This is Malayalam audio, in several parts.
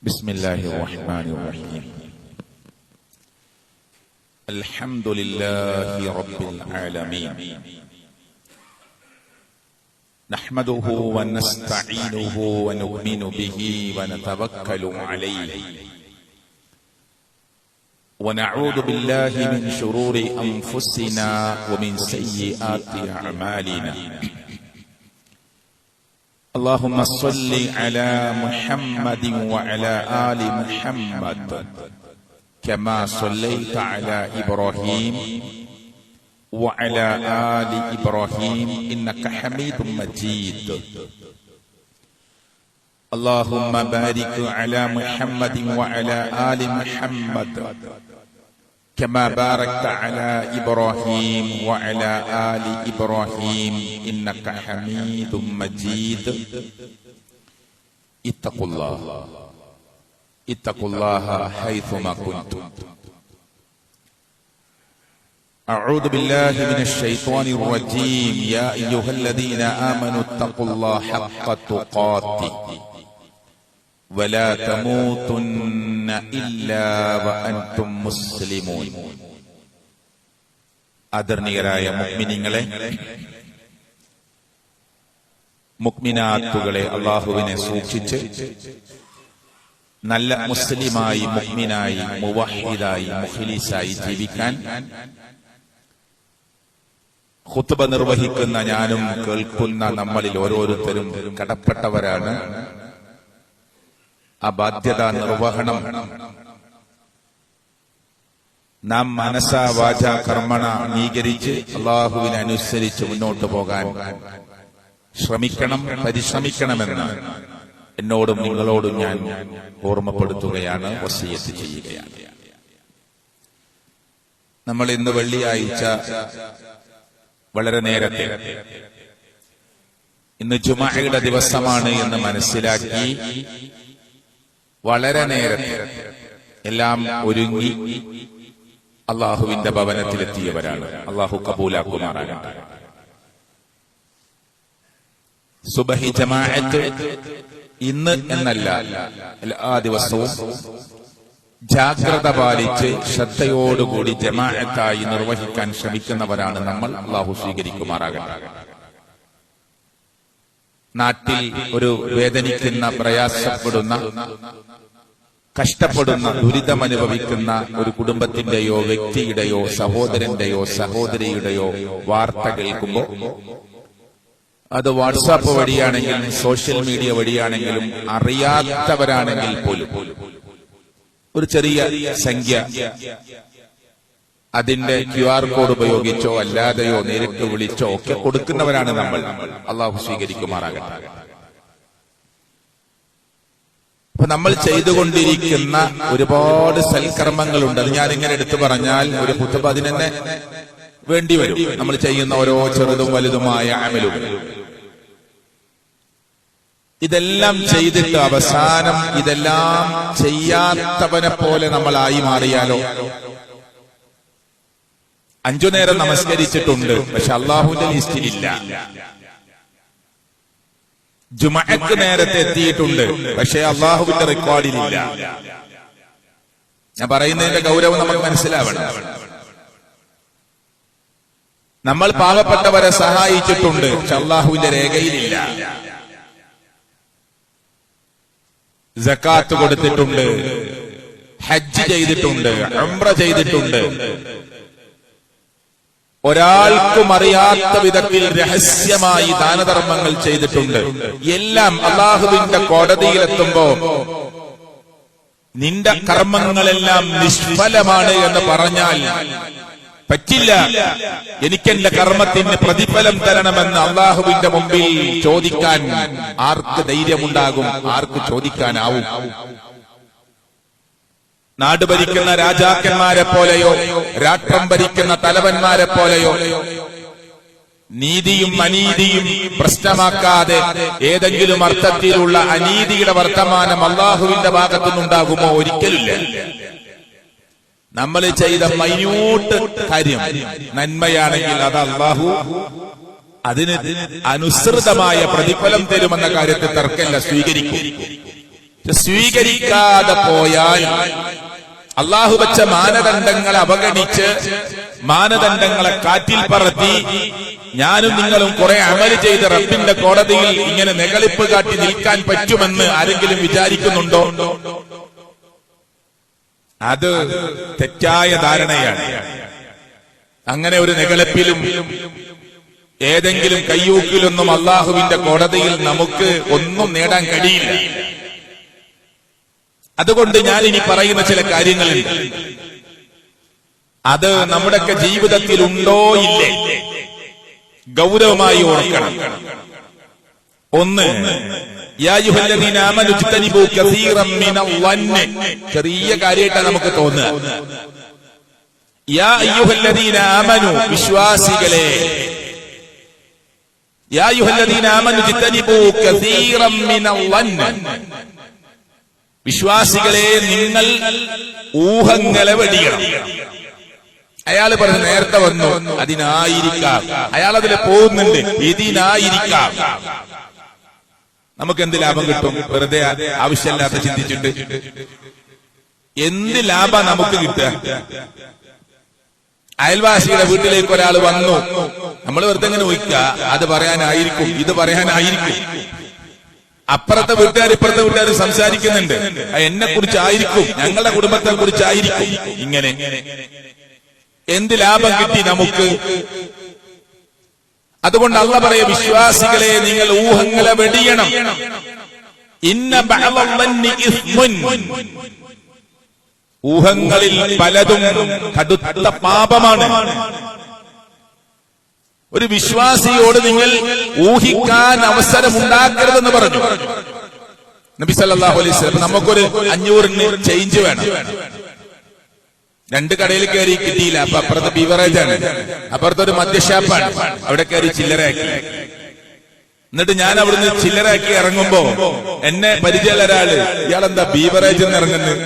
بسم الله الرحمن الرحيم. الحمد لله رب العالمين، نحمده ونستعينه ونؤمن به ونتوكل عليه، ونعوذ بالله من شرور أنفسنا ومن سيئات أعمالنا. اللهم صل على محمد وعلى آل محمد كما صليت على إبراهيم وعلى آل إبراهيم إنك حميد مجيد. اللهم بارك على محمد وعلى آل محمد كما باركت على إبراهيم وعلى آل إبراهيم إنك حميد مجيد. اتقوا الله حيثما كنتم. أعوذ بالله من الشيطان الرجيم. يا أيها الذين آمنوا اتقوا الله حق تقاته ولا تموتن إلا وأنتم مسلمون. ആദരണീയരായ മുഅ്മിനീങ്ങളെ, മുഅ്മിനാത്തുകളെ, അല്ലാഹുവിനെ സൂക്ഷിച്ച് നല്ല മുസ്ലിമായി, മുഅ്മിനായി, മുവഹ്ഹിദായി, മുഖ്ലിസായി ജീവിക്കാൻ ഖുത്ബ നിർവഹിക്കുന്ന ഞാനും കേൾക്കുന്ന നമ്മളിൽ ഓരോരുത്തരും കടപ്പെട്ടവരാണ്. ആ ബാധ്യതാ നിർവഹണം നാം മനസാ വാച കർമ്മണ അംഗീകരിച്ച് അല്ലാഹുവിനെ അനുസരിച്ച് മുന്നോട്ട് പോകാൻ ശ്രമിക്കണം, പരിശ്രമിക്കണമെന്ന് എന്നോടും നിങ്ങളോടും ഞാൻ ഓർമ്മപ്പെടുത്തുകയാണ്, വസിയത്ത് ചെയ്യുകയാണ്. നമ്മൾ ഇന്ന് വെള്ളിയാഴ്ച വളരെ നേരത്തെ, ഇന്ന് ജുമുഅയുടെ ദിവസമാണ് എന്ന് മനസ്സിലാക്കി വളരെ നേരത്തെ എല്ലാം ഒരുങ്ങി അള്ളാഹുവിന്റെ ഭവനത്തിലെത്തിയവരാണ്. അള്ളാഹു കബൂലാക്കുമാറാകട്ടെ. സുബഹി ജമാഅത്ത് ഇന്ന് എന്നല്ല, എല്ലാ ദിവസവും ജാഗ്രത പാലിച്ച് ശ്രദ്ധയോടുകൂടി ജമാഅത്തായി നിർവഹിക്കാൻ ശ്രമിക്കുന്നവരാണ് നമ്മൾ. അള്ളാഹു സ്വീകരിക്കുമാറാകട്ടെ. നാട്ടിൽ ഒരു വേദനിക്കുന്ന, പ്രയാസപ്പെടുന്ന, കഷ്ടപ്പെടുന്ന, ദുരിതമനുഭവിക്കുന്ന ഒരു കുടുംബത്തിന്റെയോ വ്യക്തിയുടെയോ സഹോദരന്റെയോ സഹോദരിയുടെയോ വാർത്ത കേൾക്കുമ്പോൾ, അത് വാട്സാപ്പ് വഴിയാണെങ്കിലും സോഷ്യൽ മീഡിയ വഴിയാണെങ്കിലും അറിയാത്തവരാണെങ്കിൽ പോലും ഒരു ചെറിയ സംഖ്യ അതിന്റെ QR കോഡ് ഉപയോഗിച്ചോ അല്ലാതെയോ നേരിട്ട് വിളിച്ചോ ഒക്കെ കൊടുക്കുന്നവരാണ് നമ്മൾ. അള്ളാഹു സ്വീകരിക്കുമാറാകട്ടെ. അപ്പൊ നമ്മൾ ചെയ്തുകൊണ്ടിരിക്കുന്ന ഒരുപാട് സൽക്കർമ്മങ്ങളുണ്ട്. അത് ഞാനിങ്ങനെ എടുത്തു പറഞ്ഞാൽ ഒരു ഖുത്ബ അതിന് തന്നെ വേണ്ടിവരും. നമ്മൾ ചെയ്യുന്ന ഓരോ ചെറുതും വലുതുമായ അമലും, ഇതെല്ലാം ചെയ്തിട്ട് അവസാനം ഇതെല്ലാം ചെയ്യാത്തവനെ പോലെ നമ്മളായി മാറിയാലോ? 5 നേരം നമസ്കരിച്ചിട്ടുണ്ട്, പക്ഷെ അള്ളാഹുവിന്റെ ലിസ്റ്റിലില്ല. ജുമുഅക്ക് നേരത്തെ എത്തിയിട്ടുണ്ട്, പക്ഷെ അള്ളാഹുവിന്റെ റെക്കോർഡിലില്ല. ഞാൻ പറയുന്നതിന്റെ ഗൗരവം നമുക്ക് മനസ്സിലാവണം. നമ്മൾ പാവപ്പെട്ടവരെ സഹായിച്ചിട്ടുണ്ട്, പക്ഷെ അള്ളാഹുവിന്റെ രേഖയിലില്ല. സകാത്ത് കൊടുത്തിട്ടുണ്ട്, ഹജ്ജ് ചെയ്തിട്ടുണ്ട്, ഉംറ ചെയ്തിട്ടുണ്ട്. ഒരാൾക്കും അറിയാത്ത വിധത്തിൽ രഹസ്യമായി ദാനധർമ്മങ്ങൾ ചെയ്തിട്ടുണ്ട്. എല്ലാം അള്ളാഹുവിന്റെ കോടതിയിലെത്തുമ്പോ നിന്റെ കർമ്മങ്ങളെല്ലാം നിഷ്ഫലമാണ് എന്ന് പറഞ്ഞാൽ പറ്റില്ല. എനിക്കെന്റെ കർമ്മത്തിന് പ്രതിഫലം തരണമെന്ന് അള്ളാഹുവിന്റെ മുമ്പിൽ ചോദിക്കാൻ ആർക്ക് ധൈര്യമുണ്ടാകും? ആർക്ക് ചോദിക്കാനാവും? നാട് ഭരിക്കുന്ന രാജാക്കന്മാരെ പോലെയോ രാഷ്ട്രം ഭരിക്കുന്ന തലവന്മാരെ പോലെയോ നീതിയും അനീതിയും പ്രശ്നമാക്കാതെ ഏതെങ്കിലും അർത്ഥത്തിലുള്ള അനീതിയുടെ വർത്തമാനം അള്ളാഹുവിന്റെ ഭാഗത്തുനിന്നുണ്ടാകുമോ? ഒരിക്കലില്ല. നമ്മൾ ചെയ്ത മൈന്യൂട്ട് കാര്യം നന്മയാണെങ്കിൽ അത് അള്ളാഹു അതിന് അനുസൃതമായ പ്രതിഫലം തരുമെന്ന കാര്യത്തിൽ തർക്കമില്ല, സ്വീകരിക്കും. സ്വീകരിക്കാതെ പോയാൽ അള്ളാഹു വെച്ച മാനദണ്ഡങ്ങളെ അവഗണിച്ച് മാനദണ്ഡങ്ങളെ കാറ്റിൽ പറത്തി ഞാനും നിങ്ങളും കുറെ അമല് ചെയ്ത് റബ്ബിന്റെ കോടതിയിൽ ഇങ്ങനെ നെകളിപ്പ് കാട്ടി നിൽക്കാൻ പറ്റുമെന്ന് ആരെങ്കിലും വിചാരിക്കുന്നുണ്ടോ? അത് തെറ്റായ ധാരണയാണ്. അങ്ങനെ ഒരു നെകളിപ്പിലും ഏതെങ്കിലും കയ്യൂക്കിലൊന്നും അള്ളാഹുവിന്റെ കോടതിയിൽ നമുക്ക് ഒന്നും നേടാൻ കഴിയില്ല. അതുകൊണ്ട് ഞാൻ ഇനി പറയുന്ന ചില കാര്യങ്ങളുണ്ട്. അത് നമ്മുടെയൊക്കെ ജീവിതത്തിൽ ഉണ്ടോ ഇല്ലേ ഗൗരവമായി ഓർക്കണം. ഒന്ന്, യാ അയ്യുഹല്ലദീന ആമനൂ ഇജ്തനിബൂ കസീറൻ മിനൽ വന്നി. ചെറിയ കാര്യമായിട്ടാണ് നമുക്ക് തോന്നുക. യാ അയ്യുഹല്ലദീന ആമനൂ, വിശ്വാസികളെ, യാ അയ്യുഹല്ലദീന ആമനൂ ഇജ്തനിബൂ കസീറൻ മിനൽ വന്നി. വിശ്വാസികളെ, നിങ്ങൾ ഊഹങ്ങളെ വെടിയണം. അയാൾ പറഞ്ഞു നേരത്തെ വന്നു, അതിനായിരിക്കാം. അയാൾ അതിലെ പോകുന്നുണ്ട്, ഇതിനായിരിക്കാം. നമുക്ക് എന്ത് ലാഭം കിട്ടും? വെറുതെ ആവശ്യമില്ലാത്ത ചിന്തിച്ചിട്ട് എന്ത് ലാഭം നമുക്ക് കിട്ടുക? അയൽവാസിയുടെ വീട്ടിലേക്ക് ഒരാൾ വന്നു, നമ്മൾ വെറുതെ ഇങ്ങനെ നോക്കുക, അത് പറയാനായിരിക്കും, ഇത് പറയാനായിരിക്കും. അപ്പുറത്തെ വീട്ടുകാർ ഇപ്പുറത്തെ വീട്ടുകാർ സംസാരിക്കുന്നുണ്ട്, എന്നെ കുറിച്ചായിരിക്കും, ഞങ്ങളുടെ കുടുംബത്തെ കുറിച്ചായിരിക്കും. ഇങ്ങനെ എന്ത് ലാഭം കിട്ടി നമുക്ക്? അതുകൊണ്ട് അല്ലാഹു പറയും, വിശ്വാസികളെ, നിങ്ങൾ ഊഹങ്ങളെ വെടിയണം. ഇന്ന ബഅദ ഇസ്മുൻ, ഊഹങ്ങളിൽ പലതും കടുത്ത പാപമാണ്. ഒരു വിശ്വാസിയോട് നിങ്ങൾ ഊഹിക്കാൻ അവസരമുണ്ടാക്കരുതെന്ന് പറഞ്ഞു നബി സല്ലല്ലാഹു അലൈഹി വസല്ലം. നമുക്കൊരു 500ന് ചേഞ്ച് വേണം. 2 കടയിൽ കയറി കിട്ടിയില്ല. അപ്പൊ അപ്പുറത്തെ ബീവറേജ് ആണ്, അപ്പുറത്തൊരു മദ്യഷാപ്പാണ്. അവിടെ കയറി ചില്ലറയാക്കി. എന്നിട്ട് ഞാൻ അവിടുന്ന് ചില്ലറയാക്കി ഇറങ്ങുമ്പോ എന്നെ പരിചയമുള്ള ഒരാള്, ഇയാളെന്താ ബീവറേജിൽ നിന്ന് ഇറങ്ങുന്നത്,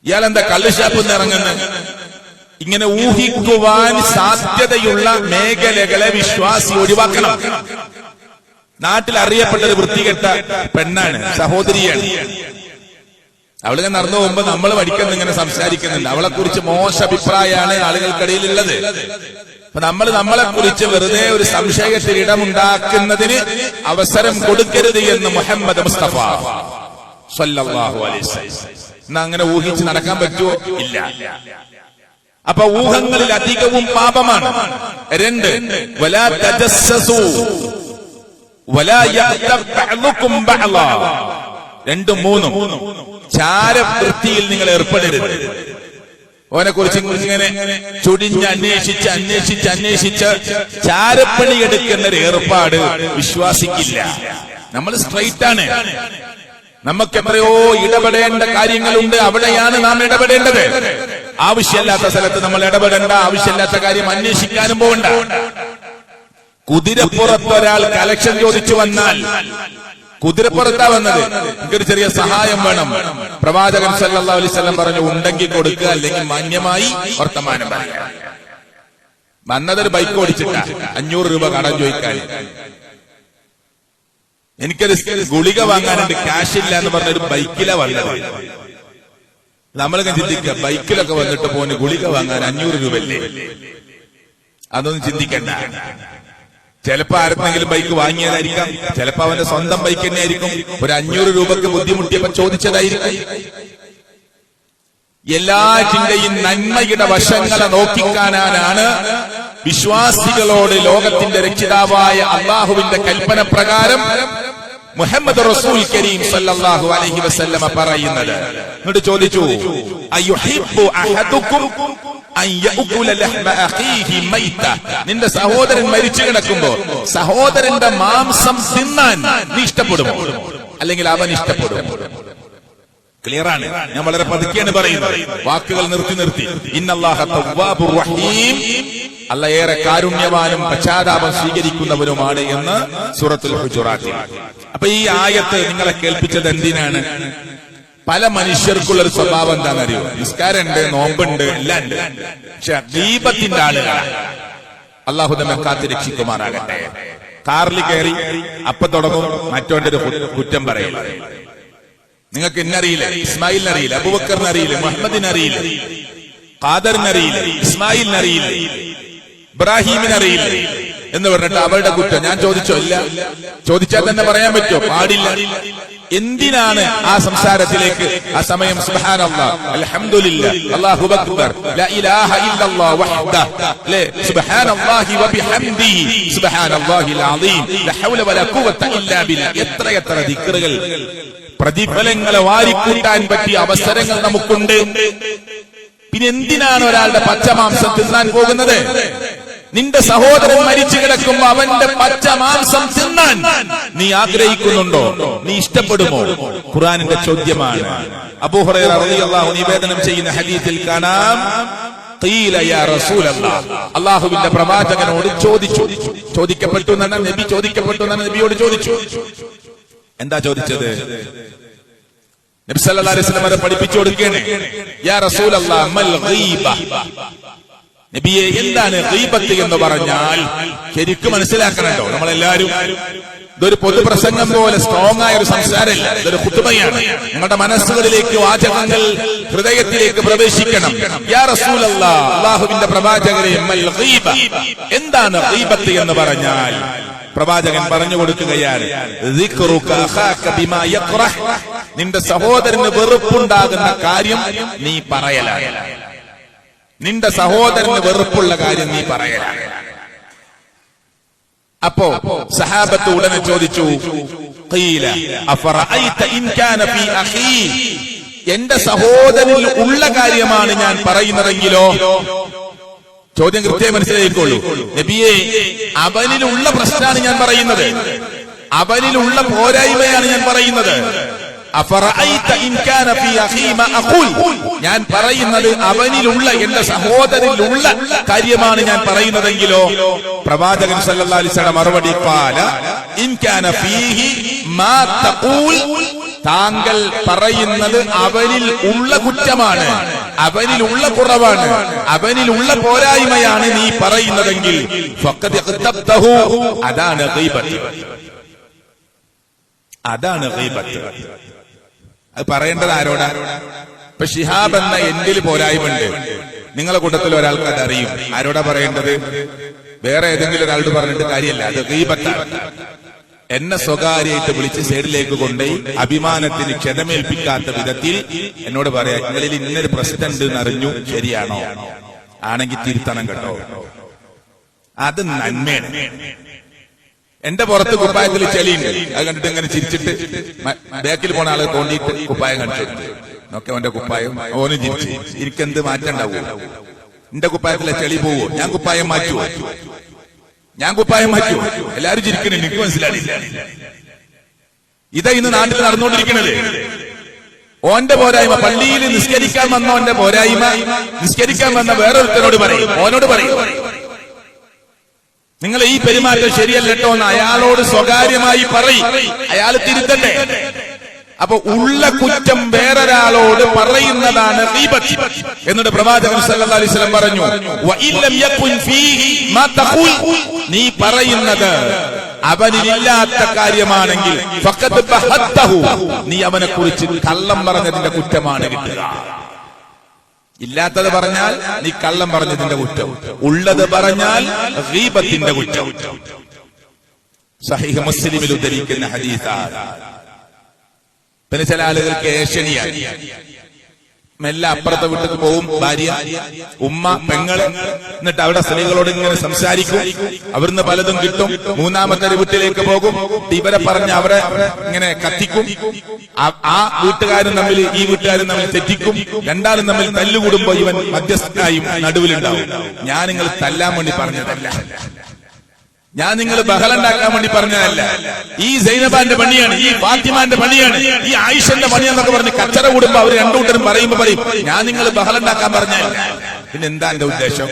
ഇയാളെന്താ കള്ളുഷാപ്പിൽ നിന്ന് ഇറങ്ങുന്നത്. ഇങ്ങനെ ഊഹിക്കുവാൻ സാധ്യതയുള്ള മേഖലകളെ വിശ്വാസി ഒഴിവാക്കണം. നാട്ടിൽ അറിയപ്പെട്ടത് വൃത്തികെട്ട പെണ്ണാണ്, സഹോദരിയാണ്. അവളിങ്ങനെ നടന്നു പോകുമ്പോ നമ്മൾ വടിക്കുന്ന ഇങ്ങനെ സംസാരിക്കുന്നുണ്ട്. അവളെ കുറിച്ച് മോശ അഭിപ്രായമാണ് ആളുകൾക്കിടയിലുള്ളത്. അപ്പൊ നമ്മൾ നമ്മളെ കുറിച്ച് വെറുതെ ഒരു സംശയത്തിൽ ഇടമുണ്ടാക്കുന്നതിന് അവസരം കൊടുക്കരുത് എന്ന് മുഹമ്മദ് മുസ്തഫ സല്ലല്ലാഹു അലൈഹി വസല്ലം. എന്നാ അങ്ങനെ ഊഹിച്ച് നടക്കാൻ പറ്റുമോ? ഇല്ല. അപ്പൊ ഊഹങ്ങളിൽ അധികവും പാപമാണ്. 2, വലാ തജസ്സസു വലാ യഗ്തബ് ബഅ്ദുകും ബഅ്ളാ. 2, 3 ചാരവൃത്തിയിൽ നിങ്ങൾ ഏർപ്പെടരുത്. ഓനെ കുറിച്ച് ഇങ്ങനെ ചുടിഞ്ഞ് അന്വേഷിച്ച് ചാരപ്പണി എടുക്കുന്ന ഒരു ഏർപ്പാട് വിശ്വാസിക്കില്ല. നമ്മൾ സ്ട്രൈറ്റ് ആണ്. നമുക്ക് എത്രയോ ഇടപെടേണ്ട കാര്യങ്ങളുണ്ട്, അവിടെയാണ് നാം ഇടപെടേണ്ടത്. ആവശ്യമില്ലാത്ത സ്ഥലത്ത് നമ്മൾ ഇടപെടേണ്ട, ആവശ്യമില്ലാത്ത കാര്യം അന്വേഷിക്കാനും പോകണ്ട. കുതിരപ്പുറത്ത് ഒരാൾ കലക്ഷൻ ചോദിച്ചു വന്നാൽ, കുതിരപ്പുറത്താ വന്നത്, എനിക്കൊരു ചെറിയ സഹായം വേണം, പ്രവാചകൻ സല്ലല്ലാഹു അലൈഹി വസല്ലം പറഞ്ഞു, ഉണ്ടെങ്കിൽ കൊടുക്കുക, അല്ലെങ്കിൽ മാന്യമായി വർത്തമാനം പറയാം. വന്നതൊരു ബൈക്ക് ഓടിച്ചിട്ടാ 500 രൂപ കടം ചോദിക്കാൻ. എനിക്കൊരു ഗുളിക വാങ്ങാനുണ്ട്, ക്യാഷ് ഇല്ല എന്ന് പറഞ്ഞൊരു ബൈക്കിലാ വന്നത്. നമ്മളിങ്ങനെ ചിന്തിക്കുക, ബൈക്കിലൊക്കെ വന്നിട്ട് പോന് ഗുളിക വാങ്ങാൻ 500 രൂപയല്ലേ? അതൊന്നും ചിന്തിക്കണ്ട. ചിലപ്പോ ആർക്കെങ്കിലും ബൈക്ക് വാങ്ങിയതായിരിക്കാം, ചിലപ്പോ അവന്റെ സ്വന്തം ബൈക്ക് തന്നെ ആയിരിക്കും. ഒരു 500 രൂപക്ക് ബുദ്ധിമുട്ടിയപ്പോ ചോദിച്ചതായിരിക്കും. എല്ലാറ്റിന്റെയും നന്മയുടെ വശങ്ങളെ നോക്കിക്കാനാണ് വിശ്വാസികളോട് ലോകത്തിന്റെ രക്ഷിതാവായ അള്ളാഹുവിന്റെ കൽപ്പന പ്രകാരം മുഹമ്മദ് റസൂൽ കരീം സല്ലല്ലാഹു അലൈഹി വസല്ലമ പറയുന്നത്. എന്നിട്ട് ചോദിച്ചു, അയുഹിബ്ബു അഹദുക്കും അൻ യഅകുല ലഹ്മ അഖീഹി മൈത. നിന്റെ സഹോദരൻ മരിച്ചു കിടക്കുമ്പോ സഹോദരന്റെ മാംസം തിന്നാൻ നീ ഇഷ്ടപ്പെടുമോ? അല്ലെങ്കിൽ അവൻ ഇഷ്ടപ്പെടുമോ? ക്ലിയറാണ്. ഞാൻ വളരെ പതുക്കെയാണ് പറയുന്നത്, വാക്കുകൾ നിർത്തി. ഇന്നല്ലാഹ തവ്വാബുർ റഹീം, അല്ലാഹ് ഏറെ കാരുണ്യവാനും പശ്ചാത്താപം സ്വീകരിക്കുന്നവനുമാണ് എന്ന് സൂറത്തുൽ ഹുജറാത്തിൽ. അപ്പൊ ഈ ആയത്ത് നിങ്ങളെ കേൾപ്പിച്ചത് എന്തിനാണ്? പല മനുഷ്യർക്കുള്ള ഒരു സ്വഭാവം എന്താണെന്നറിയോ? നിസ്കാരമുണ്ട്, നോമ്പുണ്ട്, എല്ലാം ഉണ്ട്, പക്ഷെ ഗീബത്തിന്റെ ആളുകളാണ്. അല്ലാഹു നമ്മെ കാത്ത് രക്ഷിക്കുമാറാകട്ടെ. കാറിൽ കയറി അപ്പൊ തുടങ്ങും മറ്റോന്റെ ഒരു കുറ്റം പറയില്ല. നിങ്ങൾക്ക് ഇന്നറിയില്ല, ഇസ്മായിലിനറിയില്ല, അബൂബക്കറിനറിയില്ല, മുഹമ്മദിനറിയില്ല, ഖാദറിനറിയില്ല, ഇസ്മായിലിനറിയില്ല, ഇബ്രാഹിമിനറിയില്ല എന്ന് പറഞ്ഞിട്ട് അവളുടെ കുറ്റം. ഞാൻ ചോദിച്ചോ? ഇല്ല. ചോദിച്ചാൽ തന്നെ പറയാൻ പറ്റുമോ? പാടില്ല. എന്തിനാണ് ആ സംസാരത്തിലേക്ക് ആ സമയം സുബ്ഹാനല്ലാഹ്, അൽഹംദുലില്ലാഹ്, അല്ലാഹു അക്ബർ, ലാ ഇലാഹ ഇല്ലല്ലാഹ് വഹ്ദഹു, സുബ്ഹാനല്ലാഹി വബിഹംദിഹി, സുബ്ഹാനല്ലാഹിൽ അളീം, ലാ ഹൗല വലാ ഖുവത ഇല്ലാ ബില്ലാഹ്. എത്ര ദിക്റുകൾ, പ്രതിഫലങ്ങളെ വാരിക്കൂട്ടാൻ പറ്റിയ അവസരങ്ങൾ നമുക്കുണ്ട്. പിന്നെ എന്തിനാണ് ഒരാളുടെ പച്ചമാംസം തിന്നാൻ പോകുന്നത്? നിന്റെ സഹോദരൻ മരിച്ചു കിടക്കുമ്പോ അവന്റെ പച്ചമാംസം തിന്നാൻ നീ ആഗ്രഹിക്കുന്നുണ്ടോ? നീ ഇഷ്ടപ്പെടുമോ? ഖുർആനിന്റെ ചോദ്യമാണ്. അബൂ ഹുറൈറ റളിയല്ലാഹു അൻഹു നിവേദനം ചെയ്യുന്ന ഹദീസിൽ കാണാം, ഖീല യാ റസൂലല്ലാഹ്, അല്ലാഹുവിന്റെ പ്രവാചകനോട് ചോദിക്കപ്പെട്ടു എന്നാണ് നബി ചോദിക്കപ്പെട്ടു എന്നാണ് നബിയോട് ചോദിച്ചു. എന്താ ചോദിച്ചത്? നബി സല്ലല്ലാഹു അലൈഹി വസല്ലം അത് പഠിപ്പിച്ചു കൊടുക്കുകയാണ്. യാ റസൂലല്ലാഹ് മൽ ഗീബ, നബിയെ എന്താണ് ഗീബത്ത് എന്ന് പറഞ്ഞാൽ? ശരിക്കും മനസ്സിലാക്കണല്ലോ. നമ്മളെല്ലാരും ഇതൊരു പൊതുപ്രസംഗം പോലെ സ്ട്രോങ് ആയ ഒരു സംസാരമല്ല, ഇതൊരു ഖുതുബയാണ്. നിങ്ങളുടെ മനസ്സുകളിലേക്ക് വാചകങ്ങൾ ഹൃദയത്തിലേക്ക് പ്രവേശിക്കണം. യാ റസൂലല്ലാഹ്, അല്ലാഹുവിന്റെ പ്രവാചകരെ, മൽ ഗീബ, എന്താണ് ഗീബത്ത് എന്ന് പറഞ്ഞാൽ? പ്രവാചകൻ പറഞ്ഞു കൊടുക്കുകയാണ്, ദിക്റുക അഖാക ബിമാ യക്റഹ്, നിന്റെ സഹോദരന് വെറുപ്പുണ്ടാകുന്ന കാര്യം നീ പറയലാണ്. നിന്റെ സഹോദരന് വെറുപ്പുള്ള കാര്യം നീ പറയലാണ്. അപ്പോ സഹാബത്ത് ഉടനെ ചോദിച്ചു, ഖീല അഫറഅയ്ത ഇൻ കാന ഫീ അഖീ, എന്റെ സഹോദരനിൽ ഉള്ള കാര്യമാണ് ഞാൻ പറയുന്നതെങ്കിലോ? ചോദ്യം കൃത്യമായി മനസ്സിലായിക്കോളൂ. നബിയെ, അവനിലുള്ള പ്രശ്നമാണ് ഞാൻ പറയുന്നത്, അവനിലുള്ള പോരായ്മയാണ് ഞാൻ പറയുന്നത്. അഫറഅയ്ത ഇൻ കാന ഫീ അഖീ മാ അഖൂൽ, ഞാൻ പറയുന്നത് അവനിലുള്ള എന്റെ സഹോദരനിലുള്ള കാര്യമാണ് ഞാൻ പറയുന്നതെങ്കിലോ? പ്രവാചകൻ സല്ലല്ലാഹു അലൈഹി വസല്ലം മറുപടി, ഖാല ഇൻ കാന ഫീഹി മാ തഖൂൽ, താങ്കൾ പറയുന്നത് അവനിൽ ഉള്ള കുറ്റമാണ്, അവനിലുള്ള കുറവാണ്, അവനിലുള്ള പോരായ്മയാണ് നീ പറയുന്നതെങ്കിൽ ഫഖദ് ഇഖ്തബ്തഹു, അതാണ് ഗീബത്ത്. അതാണ് ഗീബത്ത്. അത് പറയേണ്ടത് ആരോടാ? ഇപ്പൊ ശിഹാബ് എന്ന എന്തിൽ പോരായ്മയുണ്ട്? നിങ്ങളെ കൂട്ടത്തിൽ ഒരാൾക്ക് അതറിയും. ആരോടാ പറയേണ്ടത്? വേറെ ഏതെങ്കിലും ഒരാളോട് പറഞ്ഞിട്ട് കാര്യമല്ല, അത് ഗീബത്താണ്. എന്നെ സ്വകാര്യമായിട്ട് വിളിച്ച് സൈഡിലേക്ക് കൊണ്ടുപോയി അഭിമാനത്തിന് ക്ഷതമേൽപ്പിക്കാത്ത വിധത്തിൽ എന്നോട് പറയാ, നിങ്ങളിൽ ഇന്നൊരു പ്രശ്നമുണ്ട് എന്നറിഞ്ഞു, ശരിയാണോ? ആണെങ്കിൽ തിരുത്തണം കേട്ടോ. അത് നന്മയാണ്. എന്റെ പുറത്ത് കുപ്പായത്തിൽ ചെളിയുണ്ട്, അത് കണ്ടിട്ട് ഇങ്ങനെ ചിരിച്ചിട്ട് ബാക്കിൽ പോണ ആളെ തോണ്ടിയിട്ട് കുപ്പായം കണ്ടിട്ട് നോക്കെ അവന്റെ കുപ്പായം, ഓന് ചിരിച്ച്. എനിക്കെന്ത് മാറ്റം ഉണ്ടാവുമോ? എന്റെ കുപ്പായത്തിലെ ചെളി പോവോ? ഞാൻ കുപ്പായം മാറ്റുവോ? ഞാൻ കുപ്പായം മാറ്റുവോ? എല്ലാരും ചിരിക്കണേ, എനിക്ക് മനസ്സിലായില്ല. ഇതാ ഇന്ന് നാട്ടിൽ നടന്നുകൊണ്ടിരിക്കണത്. ഓന്റെ പോരായ്മ, പള്ളിയിൽ നിസ്കരിക്കാൻ വന്നോന്റെ പോരായ്മ നിസ്കരിക്കാൻ വന്ന വേറൊരുത്തരോട് പറയും, ഓനോട് പറയും, നിങ്ങൾ ഈ പെരുമാറ്റം ശരിയല്ല കേട്ടോ എന്ന് അയാളോട് സ്വകാര്യമായി പറയും. അയാൾ തിരുത്തണ്ടേ? അപ്പൊ ഉള്ള കുറ്റം വേറൊരാളോട് പറയുന്നതാണ് ഗീബത്ത്. എന്നിട്ട് പ്രവാചകൻ സല്ലല്ലാഹു അലൈഹി വസല്ലം പറഞ്ഞു, വഇല്ലം യകുൻ ഫീഹി മാ തഖൂൽ, നീ പറയുന്നത് അവനിലില്ലാത്ത കാര്യമാണെങ്കിൽ ഫഖദ് ബഹത്തഹു, നീ അവനെ കുറിച്ച് കള്ളം പറഞ്ഞതിന്റെ കുറ്റമാണ് കിട്ടുക. ഇല്ലാത്തത് പറഞ്ഞാൽ നീ കള്ളം പറഞ്ഞതിന്റെ കുറ്റം, ഉള്ളത് പറഞ്ഞാൽ ഗീബത്തിന്റെ കുറ്റം. സഹീഹ് മുസ്ലിമിൽ ഉദ്ധരിക്കുന്ന ഹദീസാണ്. പിന്നെ ചില ആളുകൾക്ക് ഏഷണിയാണ്. മെല്ലെ അപ്പുറത്തെ വീട്ടിൽ പോവും ഭാര്യ, ഉമ്മ, പെങ്ങള്, എന്നിട്ട് അവിടെ സ്ത്രീകളോട് ഇങ്ങനെ സംസാരിക്കും. അവിടുന്ന് പലതും കിട്ടും. മൂന്നാമത്തെ വീട്ടിലേക്ക് പോകും, ഇവരെ പറഞ്ഞ് അവരെ ഇങ്ങനെ കത്തിക്കും. ആ വീട്ടുകാരും തമ്മിൽ ഈ വീട്ടുകാരും തമ്മിൽ തെറ്റിക്കും. രണ്ടാളും തമ്മിൽ തല്ലുകൂടുമ്പോ ഇവൻ മധ്യസ്ഥനായും നടുവിലുണ്ടാവും. ഞാൻ നിങ്ങൾ തല്ലാൻ വേണ്ടി പറഞ്ഞതല്ല, ഞാൻ നിങ്ങൾ ബഹളുണ്ടാക്കാൻ വേണ്ടി പറഞ്ഞതല്ല. ഈ സൈനബാന്റെ പണിയാണ്, ഈ ഫാത്തിമാന്റെ പണിയാണ്, ഈ ആയിഷന്റെ പണിയാന്നൊക്കെ പറഞ്ഞ് കച്ചറ കൂടുമ്പോ അവർ രണ്ടുകൂട്ടരും പറയുമ്പോ പറയും, ഞാൻ നിങ്ങൾ ബഹളുണ്ടാക്കാൻ പറഞ്ഞതല്ല. പിന്നെ എന്താ എന്റെ ഉദ്ദേശം?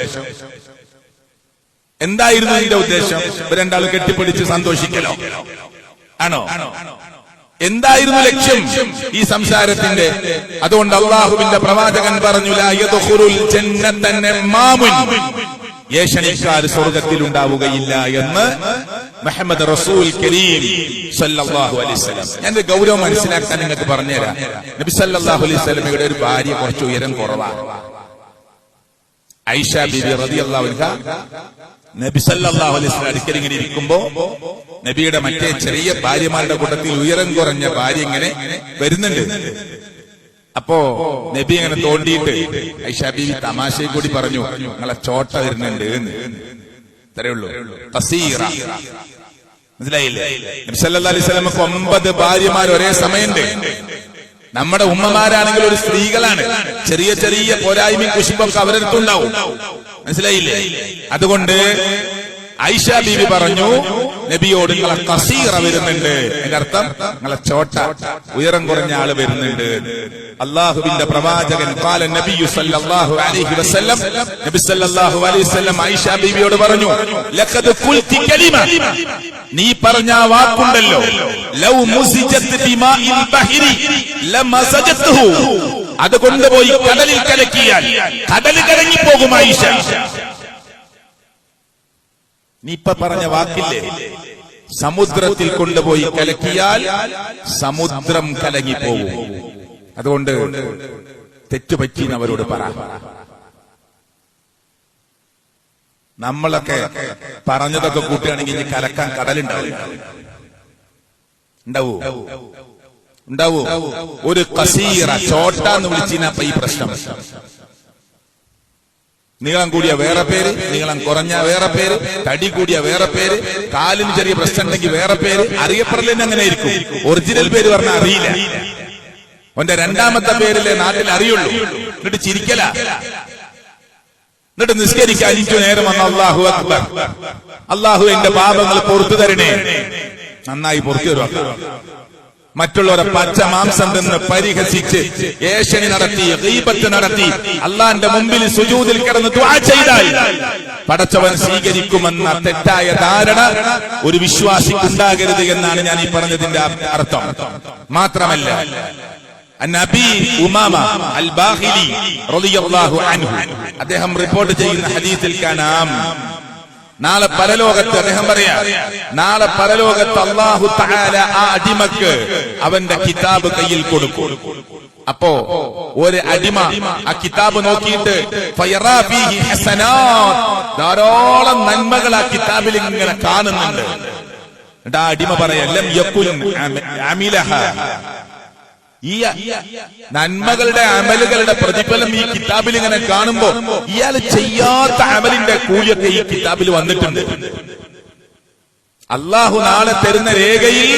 എന്തായിരുന്നു എന്റെ ഉദ്ദേശം? ഇവർ രണ്ടാളും കെട്ടിപ്പിടിച്ച് സന്തോഷിക്കലോ ആണോ? എന്തായിരുന്നു ലക്ഷ്യം ഈ സംസാരത്തിന്റെ? അതുകൊണ്ട് അല്ലാഹുവിന്റെ പ്രവാചകൻ പറഞ്ഞു, ലാ യദ്ഖുലുൽ ജന്നത നമ്മാമുൻ, ഏഷണിക്കാർ സ്വർഗത്തിൽ ഉണ്ടാവുകയില്ല എന്ന് മുഹമ്മദ് റസൂൽ കരീം സല്ലല്ലാഹു അലൈഹി വസല്ലം. ഞാൻ ഗൗരവം മനസ്സിലാക്കാൻ നിങ്ങൾക്ക് പറഞ്ഞുതരാം. നബി സല്ലല്ലാഹു അലൈഹി വസല്ലമയുടെ ഒരു ഭാര്യ കുറച്ച് ഉയരം കുറവാണ്. ആയിഷ ബീബി റളിയല്ലാഹു അൻഹാ നബി സല്ലല്ലാഹു അലൈഹി വസല്ലം അടുക്കൽ ഇങ്ങനെ ഇരിക്കുമ്പോ നബിയുടെ മറ്റേ ചെറിയ ഭാര്യമാരുടെ കൂട്ടത്തിൽ ഉയരം കുറഞ്ഞ ഭാര്യ ഇങ്ങനെ വരുന്നുണ്ട്. അപ്പോ നബി അങ്ങനെ തോണ്ടിയിട്ട് ആയിഷ ബീബി തമാശയിൽ കൂടി പറഞ്ഞു, നിങ്ങളെ ചോട്ട വരുന്നുണ്ട് എന്ന്. ഇത്രയേ ഉള്ളൂ. ഖസീറ. മനസ്സിലായില്ലേ? നബി സല്ലല്ലാഹു അലൈഹി വസല്ലമക്ക് 9 ഭാര്യമാർ ഒരേ സമയമുണ്ട്. നമ്മുടെ ഉമ്മമാരാണെങ്കിൽ ഒരു സ്ത്രീകളാണ്. ചെറിയ ചെറിയ പോരായ്മയും കുശുമ്പൊക്കെ അവരടുത്തുണ്ടാവും. മനസ്സിലായില്ലേ? അതുകൊണ്ട് ആയിഷ ബീവി പറഞ്ഞു നബിയോട്, നിങ്ങളെ ഖസീറ വരുന്നുണ്ട്. അതിന്റെ അർത്ഥം നിങ്ങളെ ചോട്ട ഉയരം കുറഞ്ഞ ആള് വരുന്നുണ്ട്. അള്ളാഹുവിന്റെ പ്രവാചകൻ ഖാല നബിയു സല്ലല്ലാഹു അലൈഹി വസല്ലം, നബി സല്ലല്ലാഹു അലൈഹി വസല്ലം ആയിഷ ബീവിയോട് പറഞ്ഞു, ലഖദ് ഖുൽതി കലിമ, നീ പറഞ്ഞ വാക്കുണ്ടല്ലോ, ലൗ മുസിജത് ബിമാഇൽ ബഹരി ലമസജതുഹു, അത് കൊണ്ടുപോയി കടലിൽ കലക്കിയാൽ കടൽ കലങ്ങിപ്പോകും ആയിഷ. നീ ഇപ്പൊ പറഞ്ഞ വാക്കില്ലേ, സമുദ്രത്തിൽ കൊണ്ടുപോയി കലക്കിയാൽ സമുദ്രം കലങ്ങിപ്പോകും. അതുകൊണ്ട് തെറ്റുപറ്റിന്ന് അവരോട് പറ. നമ്മളൊക്കെ പറഞ്ഞതൊക്കെ കൂട്ടുകയാണെങ്കിൽ ഇനി കലക്കാൻ കടലുണ്ടാവും. ഉണ്ടാവൂ? ഒരു ഖസീറ ചോട്ടാന്ന് വിളിച്ചിനപ്പ ഈ പ്രശ്നം. നീളം കൂടിയ വേറെ പേര്, നീളം കുറഞ്ഞ വേറെ പേര്, തടി കൂടിയ വേറെ പേര്, കാലിന് ചെറിയ പ്രശ്നം ഉണ്ടെങ്കിൽ വേറെ പേര്, അറിയപ്പെടലെന്നെ അങ്ങനെ ആയിരിക്കും. ഒറിജിനൽ പേര് പറഞ്ഞാൽ അറിയില്ല. അവന്റെ രണ്ടാമത്തെ പേരിലെ നാട്ടിൽ അറിയുള്ളൂ. എന്നിട്ട് ചിരിക്കല, എന്നിട്ട് നിസ്കരിക്കാൻ 5 നേരം വന്ന അല്ലാഹു അക്ബർ, അല്ലാഹു എന്റെ പാപങ്ങൾ പുറത്തു തരണേ, നന്നായി പുറത്തു തരുക. മറ്റുള്ളവരെ പച്ച മാംസം നിന്ന് പരിഹസിച്ച് ഏഷണി നടത്തി, ഗീബത്ത് നടത്തി, അള്ളാന്റെ മുമ്പിൽ സുജൂദിൽ കിടന്ന് ദുആ ചെയ്താൽ പടച്ചവൻ സ്വീകരിക്കുമെന്ന തെറ്റായ ധാരണ ഒരു വിശ്വാസിക്കുണ്ടാകരുത് എന്നാണ് ഞാൻ ഈ പറഞ്ഞതിന്റെ അർത്ഥം. മാത്രമല്ല, നബി ഉമാമ അൽ ബാഹിലി റളിയല്ലാഹു അൻഹു അദ്ദേഹം റിപ്പോർട്ട് ചെയ്യുന്ന ഹദീസിൽ കാണാം, നാളെ പരലോകത്ത് അദ്ദേഹം പറയാ, നാളെ പരലോകത്ത് അല്ലാഹു തആല ആ അടിമക്ക് അവന്റെ കിതാബ് കയ്യിൽ കൊടുക്കും. അപ്പോ ഒരു അടിമ ആ കിതാബ് നോക്കിയിട്ട് ഫയറാ ഫീഹി ഹസനാത്ത്, ധാരാളം നന്മകൾ ആ കിതാബിൽ ഇങ്ങനെ കാണുന്നുണ്ട്. എന്നിട്ട് ആ അടിമ പറയാ, ലം യകുൻ അമിലഹ, ഈ നന്മകളുടെ അമലുകളുടെ പ്രതിഫലം ഈ കിതാബിൽ ഇങ്ങനെ കാണുമ്പോ ഇയാൾ ചെയ്യാത്ത അമലിന്റെ കൂലിയൊക്കെ ഈ കിതാബിൽ വന്നിട്ടുണ്ട്. അള്ളാഹു നാളെ തരുന്ന രേഖയിൽ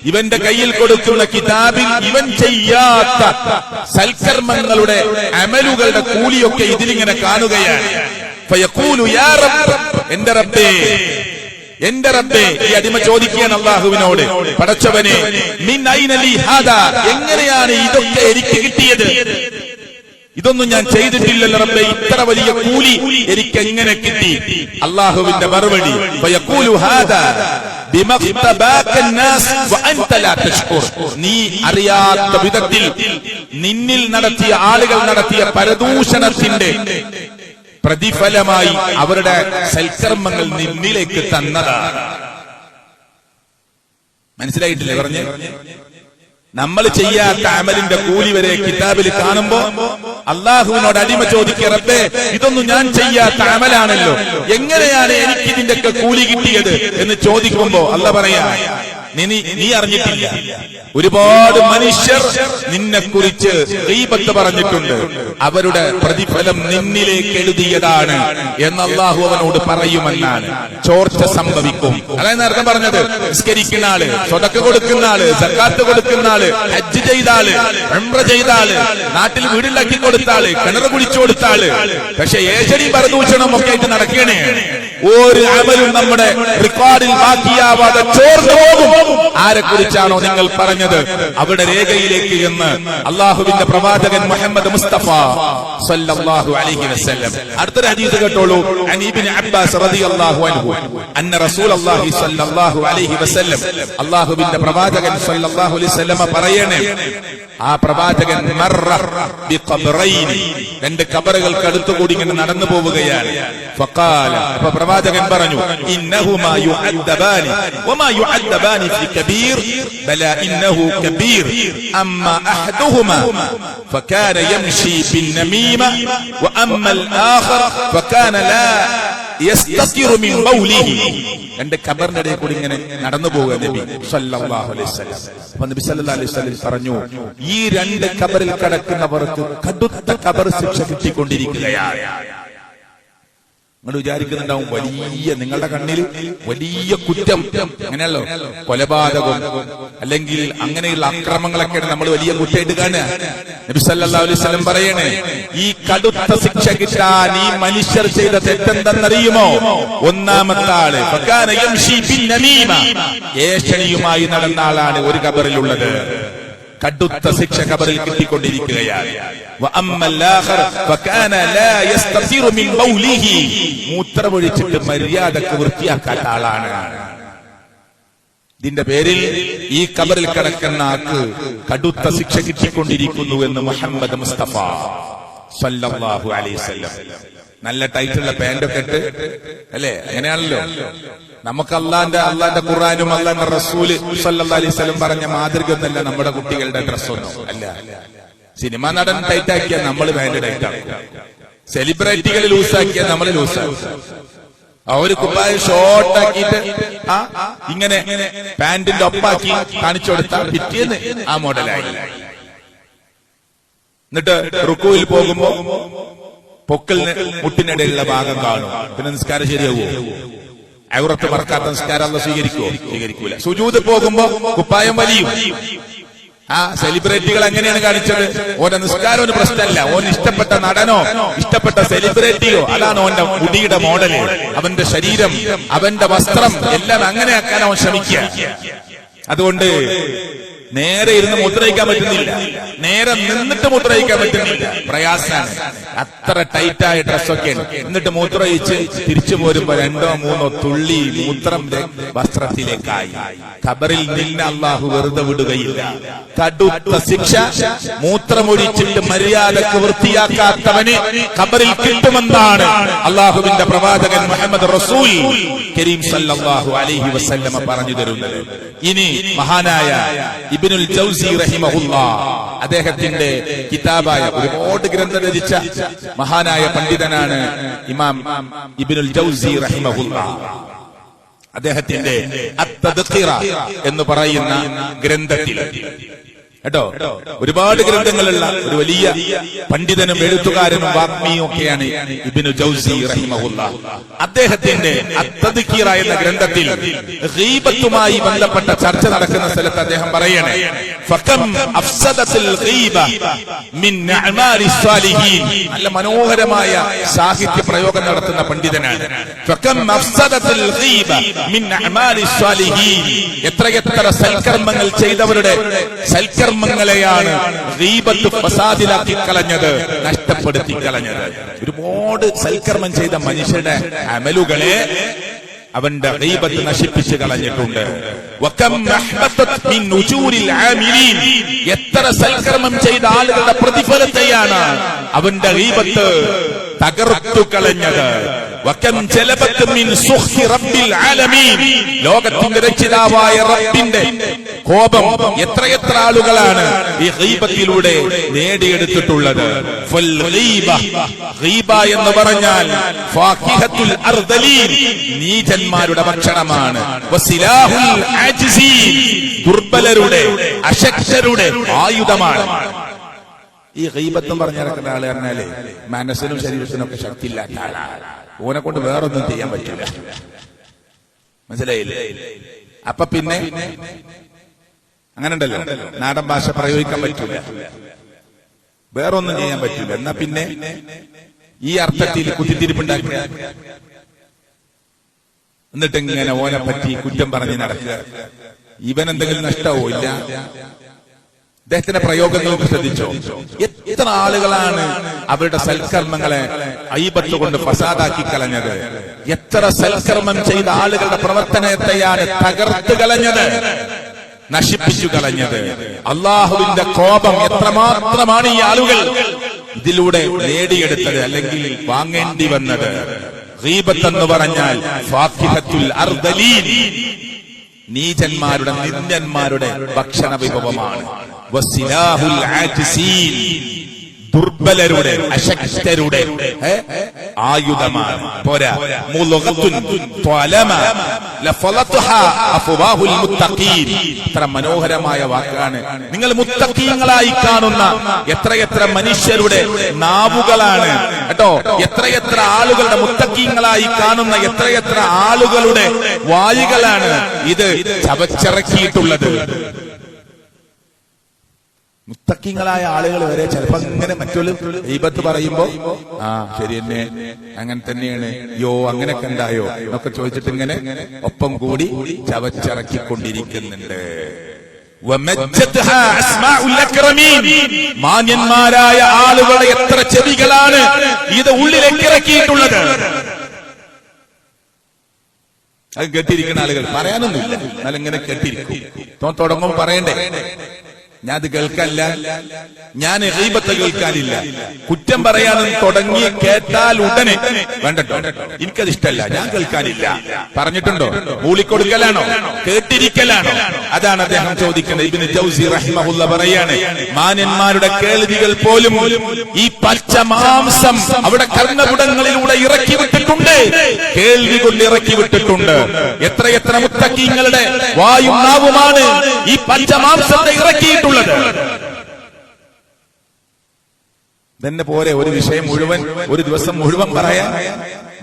ഇവന്റെ കയ്യിൽ കൊടുക്കുന്ന കിതാബിൽ ഇവൻ ചെയ്യാത്ത സൽക്കർമ്മങ്ങളുടെ അമലുകളുടെ കൂലിയൊക്കെ ഇതിലിങ്ങനെ കാണുകയാണ്. ഫയഖൂലു യാ റബ്ബ്, എന്റെ റബ്ബേ, എന്റെ റബ്ബേ. ഈ അടിമ ചോദിക്കുകയാണ് അല്ലാഹുവിനോട്, പടച്ചവനെ, മിൻ ഐന ലി ഹാദാ, എങ്ങനെയാണ് ഇതൊക്കെ എനിക്ക് കിട്ടിയത്? ഇതൊന്നും ഞാൻ ചെയ്തിട്ടില്ലല്ലോ റബ്ബേ, ഇത്ര വലിയ കൂലി എനിക്ക് എങ്ങനെ കിട്ടി? അല്ലാഹുവിന്റെ മറുപടി, ഫയഖൂലു ഹാദാ ബിമഖ്തബാക അന്നാസ് വഅൻത ലാ തശ്കുർ, നീ അറിയാത്ത വിധത്തിൽ നിന്നിൽ നടത്തിയ ആളുകൾ നടത്തിയ പരദൂഷണത്തിന്റെ പ്രതിഫലമായി അവരുടെ സൽക്കർമ്മങ്ങൾ നിന്നിലേക്ക് തന്നതാണ്. മനസ്സിലായിട്ടില്ലേ പറഞ്ഞ്? നമ്മൾ ചെയ്യാത്ത അമലിന്റെ കൂലി വരെ കിതാബിൽ കാണുമ്പോ അള്ളാഹുവിനോട് അടിമ ചോദിക്കുക, റബ്ബേ, ഇതൊന്നും ഞാൻ ചെയ്യാത്ത അമലാണല്ലോ, എങ്ങനെയാണ് എനിക്ക് ഇതിന്റെയൊക്കെ കൂലി കിട്ടിയത് എന്ന് ചോദിക്കുമ്പോ അല്ലാഹ് പറയാ, നീ അറിഞ്ഞിട്ടില്ല, ഒരുപാട് മനുഷ്യർ നിന്നെക്കുറിച്ച് ഗീബത്ത് പറഞ്ഞിട്ടുണ്ട്, അവരുടെ പ്രതിഫലം നിന്നിലേക്ക് എഴുതിയതാണ് എന്ന് അല്ലാഹു അവനോട് പറയുമെന്നാണ്. ചോർച്ച സംഭവിക്കും. അതായത് നേരത്തെ പറഞ്ഞത്, നിസ്കരിക്കുന്ന ആള്, സ്വതക്ക കൊടുക്കുന്ന ആള്, സക്കാത്ത് കൊടുക്കുന്ന ആള്, ഹജ്ജ് ചെയ്ത ആള്, ഉംറ ചെയ്ത ആള്, നാട്ടിൽ വീടുണ്ടാക്കി കൊടുത്ത ആള്, കിണർ കുഴിച്ചു കൊടുത്ത ആള്, പക്ഷെ ഏഷണി പരദൂഷണം ഒക്കെ ആയിട്ട് നടക്കണേ. ഒരു അമലും നമ്മുടെ റെക്കോർഡിൽ ബാക്കിയാവാതെ ചോർന്നു പോകും. ആരെ കുറിച്ചാണോ നിങ്ങൾ പറഞ്ഞത് അവിടെ രേഖയിലേക്ക് എന്ന് അള്ളാഹുവിന്റെ പ്രവാചകൻ മുഹമ്മദ് മുസ്തഫ സല്ലല്ലാഹു അലൈഹി വസല്ലം. അടുത്തൊരു ഹദീസ് കേട്ടോളൂ. അൻ ഇബ്നു അബ്ബാസ് റളിയല്ലാഹു അൻഹു അന്ന റസൂലുള്ളാഹി സല്ലല്ലാഹു അലൈഹി വസല്ലം, അള്ളാഹുവിന്റെ പ്രവാചകൻ സല്ലല്ലാഹു അലൈഹി വസല്ലം പറയണേ, ആ പ്രവാചകൻ മർറ ബിഖബ്റൈനി, രണ്ട് ഖബറുകൾക്ക് അടുത്തുകൂടി ഇങ്ങനെ നടന്നു പോവുകയാണ്. ഫഖാല, അപ്പൊ പ്രവാചകൻ പറഞ്ഞു, ഇന്നഹുമാ യുഅദ്ദബാനി വമാ യുഅദ്ദബാനി ഫി കബീർ ബല ഇന്നഹു കബീർ അമ്മാ അഹദുഹുമാ ഫകാന യംശി ബിന്നമീമ വഅമ്മൽ ആഖർ ഫകാന ലാ യസ്തതിറു മിൻ ബൗലിഹി. രണ്ട് ഖബറിന്റെ ഇടയിൽ കൂടി ഇങ്ങനെ നടന്നു പോകുക നബി സല്ലല്ലാഹു അലൈഹി വസല്ലം. അപ്പോൾ നബി സല്ലല്ലാഹു അലൈഹി വസല്ലം പറഞ്ഞു, ഈ രണ്ട് ഖബറിൽ കിടക്കുന്നവർക്ക് കടുത്ത ഖബർ ശിക്ഷ കിട്ടിക്കൊണ്ടിരിക്കുകയാണ്. നിങ്ങൾ വിചാരിക്കുന്നുണ്ടാവും വലിയ, നിങ്ങളുടെ കണ്ണിൽ വലിയ കുറ്റം, അങ്ങനെയല്ലോ കൊലപാതകം അല്ലെങ്കിൽ അങ്ങനെയുള്ള അക്രമങ്ങളൊക്കെ നമ്മൾ വലിയ കുറ്റമായിട്ട് കാണുക. നബി സല്ലല്ലാഹു അലൈഹി വസല്ലം പറയണേ, ഈ കടുത്ത ശിക്ഷ കിട്ടാൻ ഈ മനുഷ്യർ ചെയ്ത തെറ്റെന്തെന്നറിയുമോ? ഒന്നാമത്തെ ആള് ഫകാന യംശി ബിന്നമീമ, ഏഷണിയുമായി നടന്ന ആളാണ് ഒരു ഖബറിലുള്ളത്. കടുത്ത ശിക്ഷ ഖബറിൽ കിട്ടിക്കൊണ്ടിരിക്കുകയാണ്. മൂത്രമൊഴിച്ചിട്ട് മര്യാദക്ക് വൃത്തിയാക്കാത്ത ആളാണ്. ഇതിന്റെ പേരിൽ ഈ ഖബറിൽ കിടക്കുന്ന ആൾക്ക് കടുത്ത ശിക്ഷ കിട്ടിക്കൊണ്ടിരിക്കുന്നു എന്ന് മുഹമ്മദ് മുസ്തഫ സല്ലല്ലാഹു അലൈഹി വസല്ലം. നല്ല ടൈറ്റുള്ള പാന്റൊക്കെ ഇട്ട് അല്ലേ, അങ്ങനെയാണല്ലോ നമുക്ക് അള്ളാന്റെ ഖുർആനും അള്ളാന്റെ റസൂല് സല്ലല്ലാഹു അലൈഹി വസല്ലം പറഞ്ഞ മാതൃക ഒന്നല്ല നമ്മുടെ കുട്ടികളുടെ ഡ്രസ്സൊന്നും അല്ല. സിനിമ നടൻ ടൈറ്റാക്കിയാൽ നമ്മൾ പാന്റ് ടൈറ്റാക്കും, സെലിബ്രിറ്റികൾ ലൂസാക്കിയാൽ നമ്മൾ ലൂസാക്കും. അവര് കുപ്പായ ഷോർട്ടാക്കിയിട്ട് ഇങ്ങനെ പാന്റിന്റെ ഒപ്പാക്കി കാണിച്ചു കൊടുത്താൽ പിറ്റേന്ന് ആ മോഡലായി. എന്നിട്ട് റുക്കുവിൽ പോകുമ്പോ പൊക്കലിന് മുട്ടിനിടയിലുള്ള ഭാഗം കാണും. പിന്നെ നിസ്കാരം ശരിയാവോ? ഔറത്ത് മറക്കാത്ത നിസ്കാരം അല്ലാഹു സ്വീകരിക്കുവോ? സ്വീകരിക്കൂല. സുജൂദ് പോകുമ്പോ കുപ്പായം വലിയും. ആ സെലിബ്രിറ്റികൾ എങ്ങനെയാണ് കാണിച്ചത്? ഓന്റെ നിസ്കാരം ഒരു പ്രശ്നമല്ല, ഓൻ ഇഷ്ടപ്പെട്ട നടനോ ഇഷ്ടപ്പെട്ട സെലിബ്രിറ്റിയോ അതാണ് ഓന്റെ മുടിയുടെ മോഡല്, അവന്റെ ശരീരം, അവന്റെ വസ്ത്രം എല്ലാം അങ്ങനെയാക്കാൻ അവൻ ശ്രമിക്കുക. അതുകൊണ്ട് നേരെ ഇരുന്ന് മുദ്രയിക്കാൻ പറ്റുന്നില്ല, നേരെ നിന്നിട്ട് മുദ്രയിക്കാൻ പറ്റുന്നില്ല, പ്രയാസാണ്. അത്ര ടൈറ്റായ ഡ്രസ്സൊക്കെയാണ്. എന്നിട്ട് മൂത്രയിച്ച് തിരിച്ചു പോരുമ്പോ 2-3 തുള്ളി മൂത്രം വസ്ത്രത്തിലേക്കായി. ഖബറിൽ നിന്ന് അള്ളാഹു വെറുതെ വിടുകയില്ല. കടുത്ത ശിക്ഷ മൂത്രമൊഴിച്ചിട്ട് മര്യാദക്ക് വൃത്തിയാക്കാത്തവന് ഖബറിൽ കിട്ടുമെന്നാണ് അള്ളാഹുവിന്റെ പ്രവാചകൻ മുഹമ്മദ് റസൂൽ കരീം സല്ലല്ലാഹു അലൈഹി വസല്ലമ പറഞ്ഞു തരുന്നത്. ഇനി മഹാനായ ഇബ്നുൽ ജൗസി റഹിമഹുല്ലാഹ്, അദ്ദേഹത്തിന്റെ കിതാബായ ഒരുപാട് ഗ്രന്ഥം രചിച്ച മഹാനായ പണ്ഡിതനാണ് ഇമാം ഇബ്നുൽ ജൗസി റഹിമഹുല്ലാഹ്. അദ്ദേഹത്തിന്റെ അത്തദ്ഖിറ എന്ന് പറയുന്ന ഗ്രന്ഥത്തിൽ കേട്ടോ, ഒരുപാട് ഗ്രന്ഥങ്ങളുള്ള ഒരു വലിയ പണ്ഡിതനും എഴുത്തുകാരനും വാഗ്മിയും ഒക്കെയാണ് ഇബ്നു ജൗസി റഹിമഹുല്ലാഹ്. അദ്ദേഹത്തിന്റെ അത്തദ്ഖിറ എന്ന ഗ്രന്ഥത്തിൽ ഗീബത്തുമായി ബന്ധപ്പെട്ട ചർച്ച നടക്കുന്ന സ്ഥലത്ത് അദ്ദേഹം പറയണേ, ഫകം അഫ്സദത്തുൽ ഗീബ മിൻ അഅമാലി സ്വാലിഹീൻ. നല്ല മനോഹരമായ സാഹിത്യ പ്രയോഗം നടത്തുന്ന പണ്ഡിതനാണ്. ഫകം അഫ്സദത്തുൽ ഗീബ മിൻ അഅമാലി സ്വാലിഹീൻ. എത്രയെത്ര സൽക്കർമ്മങ്ങൾ ചെയ്തവരുടെ സൽക്കർമ്മങ്ങളെയാണ് ഗീബത്ത് ഫസാദിലാക്കി കളഞ്ഞത്, നഷ്ടപ്പെടുത്തി കളഞ്ഞത്. ഒരുപാട് സൽക്കർമ്മം ചെയ്ത മനുഷ്യരുടെ അമലുകളെ അവന്റെ ഗീബത്ത് നശിപ്പിച്ചു കളഞ്ഞിട്ടുണ്ട്. എത്ര സൽക്കർമ്മം ചെയ്ത ആളുകളുടെ പ്രതിഫലത്തെയാണ് അവന്റെ ഗീബത്ത് തകർത്തു കളഞ്ഞത്. ലോകത്തിന്റെ രക്ഷിതാവായ റബ്ബിന്റെ കോപം എത്രയെത്ര ആളുകളാണ് ഈ ഗീബത്തിലൂടെ നേടിയെടുത്തിട്ടുള്ളത്. ഗീബ എന്ന് പറഞ്ഞാൽ ഫാഖിഹത്തുൽ അർദലീൻ, നീചന്മാരുടെ ഭക്ഷണമാണ്. വസിലാഹുൽ ആജിസീൻ, ദുർബലരുടെ അശക്തരുടെ ആയുധമാണ്. ഈ ഗീബത്തും പറഞ്ഞു നടക്കുന്ന ആള് പറഞ്ഞാലേ മനസ്സിനും ശരീരത്തിനും ഒക്കെ ശക്തി ഇല്ലാത്ത ആളാണ്. ഓനെ കൊണ്ട് വേറൊന്നും ചെയ്യാൻ പറ്റില്ല, മനസ്സിലായില്ലേ? അപ്പൊ പിന്നെ അങ്ങനെ ഉണ്ടല്ലോ, നാടൻ ഭാഷ പ്രയോഗിക്കാൻ പറ്റില്ല, വേറൊന്നും ചെയ്യാൻ പറ്റില്ല. എന്നാ പിന്നെ ഈ അർത്ഥത്തിൽ കുത്തിത്തിരിപ്പുണ്ടാക്കുക, എന്നിട്ട് ഇങ്ങനെ ഓനെ പറ്റി കുറ്റം പറഞ്ഞ് നടക്കുക. ഇവനെന്തെങ്കിലും നഷ്ടമോ? ഇല്ല. അദ്ദേഹത്തിന്റെ പ്രയോഗങ്ങൾക്ക് ശ്രദ്ധിച്ചോ? എത്ര ആളുകളാണ് അവരുടെ സൽക്കർമ്മങ്ങളെ ഗീബത്ത് കൊണ്ട് ഫസാദാക്കി കളഞ്ഞത്. എത്ര സൽക്കർമ്മം ചെയ്ത ആളുകളുടെ പ്രവർത്തനത്തെയാണ് തകർത്ത് കളഞ്ഞത്. നശിപ്പിച്ചു കളഞ്ഞത്. അള്ളാഹുവിന്റെ കോപം എത്രമാത്രമാണ് ഈ ആളുകൾ ഇതിലൂടെ നേടിയെടുത്തത്, അല്ലെങ്കിൽ വാങ്ങേണ്ടി വന്നത്. ഗീബത്ത് എന്ന് പറഞ്ഞാൽ ഫാക്കിഹത്തുൽ അർദലീൻ, നീചന്മാരുടെ നിന്ദ്യന്മാരുടെ ഭക്ഷണ വിഭവമാണ്. വസിലാഹുൽ ആജിസീൻ, ദുർബലരുടെ അശക്തരുടെ ആയുധമാണ്. പോരാ, മുലഗത്തുൻ ത്വലമ ലഫലത്ഹാ അഫ്വാഹുൽ മുത്തഖീൻ. എത്ര മനോഹരമായ വാക്കാണ്. നിങ്ങൾ മുത്തഖീങ്ങളായി കാണുന്ന എത്രയെത്ര മനുഷ്യരുടെ നാവുകളാണ് കേട്ടോ, എത്രയെത്ര ആളുകളുടെ മുത്തഖീങ്ങളായി കാണുന്ന എത്രയെത്ര ആളുകളുടെ വായുകളാണ് ഇത് ചവച്ചിറക്കിയിട്ടുള്ളത്. മുത്തക്കിങ്ങളായ ആളുകൾ വരെ ചിലപ്പോ ഇങ്ങനെ മറ്റൊരു ഗീബത്ത് പറയുമ്പോ ശരി തന്നെ, അങ്ങനെ തന്നെയാണ്, യോ അങ്ങനെയൊക്കെ ഉണ്ടായോ എന്നൊക്കെ ചോദിച്ചിട്ട് ഇങ്ങനെ ഒപ്പം കൂടി ചവച്ചിറക്കിക്കൊണ്ടിരിക്കുന്നുണ്ട്. മാന്യന്മാരായ ആളുകളെ എത്ര ചെവികളാണ് ഇത് ഉള്ളിലേക്ക് ഇറക്കിയിട്ടുള്ളത്. അത് കേട്ടിരിക്കുന്ന ആളുകൾ പറയാനൊന്നുമില്ല, എന്നാലും ഇങ്ങനെ കേട്ടിരിക്കും. തുടങ്ങും പറയണ്ടേ, ഞാൻ അത് കേൾക്കാനില്ല, ഞാൻ ഗീബത്ത് കേൾക്കാനില്ല. കുറ്റം പറയാനും തുടങ്ങി കേട്ടാൽ ഉടനെ വേണ്ടട്ടോ, എനിക്കത് ഇഷ്ടമല്ല, ഞാൻ കേൾക്കാനില്ല. പറഞ്ഞിട്ടുണ്ടോ? മൂളിക്കൊടുക്കലാണോ? കേട്ടിരിക്കലാണോ? അതാണ് അദ്ദേഹം ചോദിക്കുന്നത്. ഇബ്നു ജൗസി റഹിമഹുല്ലാ പറയാണ്, മാന്യന്മാരുടെ കേൾവികൾ പോലും ഈ പച്ച മാംസം അവിടെ കർണപുടങ്ങളിലൂടെ ഇറക്കി വിട്ടിട്ടുണ്ട്, കേൾവി കൊണ്ട് ഇറക്കി വിട്ടിട്ടുണ്ട്. എത്രയെത്ര മുത്തഖീങ്ങളുടെ വായും നാവുമാണ് ഈ പച്ച മാംസത്തെ ഇറക്കിയിട്ടുള്ളത്. തന്നെ പോലെ ഒരു വിഷയം മുഴുവൻ ഒരു ദിവസം മുഴുവൻ പറയാൻ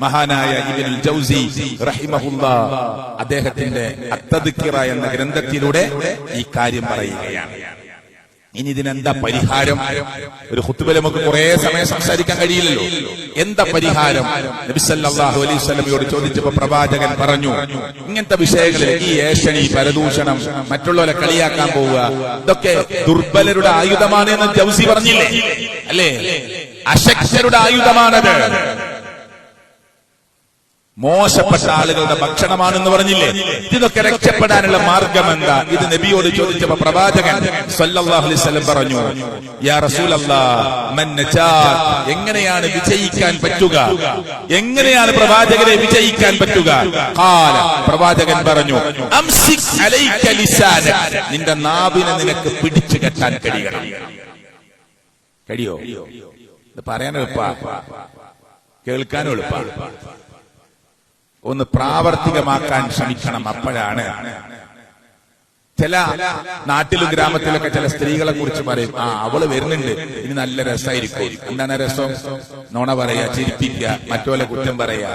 മഹാനായ ഇബ്നുൽ ജൗസി റഹിമഹുല്ലാ അദ്ദേഹത്തിന്റെ അത്തദ്കിറ എന്ന ഗ്രന്ഥത്തിലൂടെ ഈ കാര്യം പറയുകയാണ്. ഇനി ഇതിനെന്താ പരിഹാരം? ഒരു ഖുത്ബയിൽ നമുക്ക് കുറെ സമയം സംസാരിക്കാൻ കഴിയില്ലല്ലോ. എന്താ പരിഹാരം? നബി സല്ലല്ലാഹു അലൈഹി വസല്ലമയോട് ചോദിച്ചപ്പോൾ പ്രവാചകൻ പറഞ്ഞു, ഇങ്ങനത്തെ വിഷയങ്ങളിൽ ഈ ഏഷണി, പരദൂഷണം, മറ്റുള്ളവരെ കളിയാക്കാൻ പോവുക, ഇതൊക്കെ ദുർബലരുടെ ആയുധമാണ് എന്ന് ജൗസി പറഞ്ഞില്ലേ? അല്ലേ? അശക്തരുടെ ആയുധമാണത്, മോശപ്പെട്ട ആളുകളുടെ ഭക്ഷണമാണെന്ന് പറഞ്ഞില്ലേ? ഇതൊക്കെ രക്ഷപ്പെടാനുള്ള മാർഗം എന്താ? ഇത് നബിയോട് ചോദിച്ചപ്പോ പ്രവാചകൻ സല്ലല്ലാഹു അലൈഹി വസല്ലം പറഞ്ഞു, യാ റസൂലല്ലാഹ് മൻ നജാത്, എങ്ങനെയാണ് വിജയിക്കാൻ പറ്റുക? എങ്ങനെയാണ് പ്രവാചകനെ വിജയിക്കാൻ പറ്റുക? ഖാല, പ്രവാചകൻ പറഞ്ഞു, അംസിക് അലൈക ലിസാനക, നിന്റെ നാവിനെ നിനക്ക് പിടിച്ചു കെട്ടാൻ കഴിയണം. കഴിയോ? ഇത് പറയാൻ എളുപ്പാ, കേൾക്കാനും എളുപ്പാ. ഒന്ന് പ്രാവർത്തികമാക്കാൻ ശ്രമിക്കണം. അപ്പോഴാണ് ചില നാട്ടിലും ഗ്രാമത്തിലൊക്കെ ചില സ്ത്രീകളെ കുറിച്ച് പറയും, അവള് വരുന്നുണ്ട്, ഇനി നല്ല രസമായിരിക്കും. എന്താണ് രസം? നോണ പറയാ, ചിരിപ്പിക്കുക, മറ്റോലെ കുറ്റം പറയാ.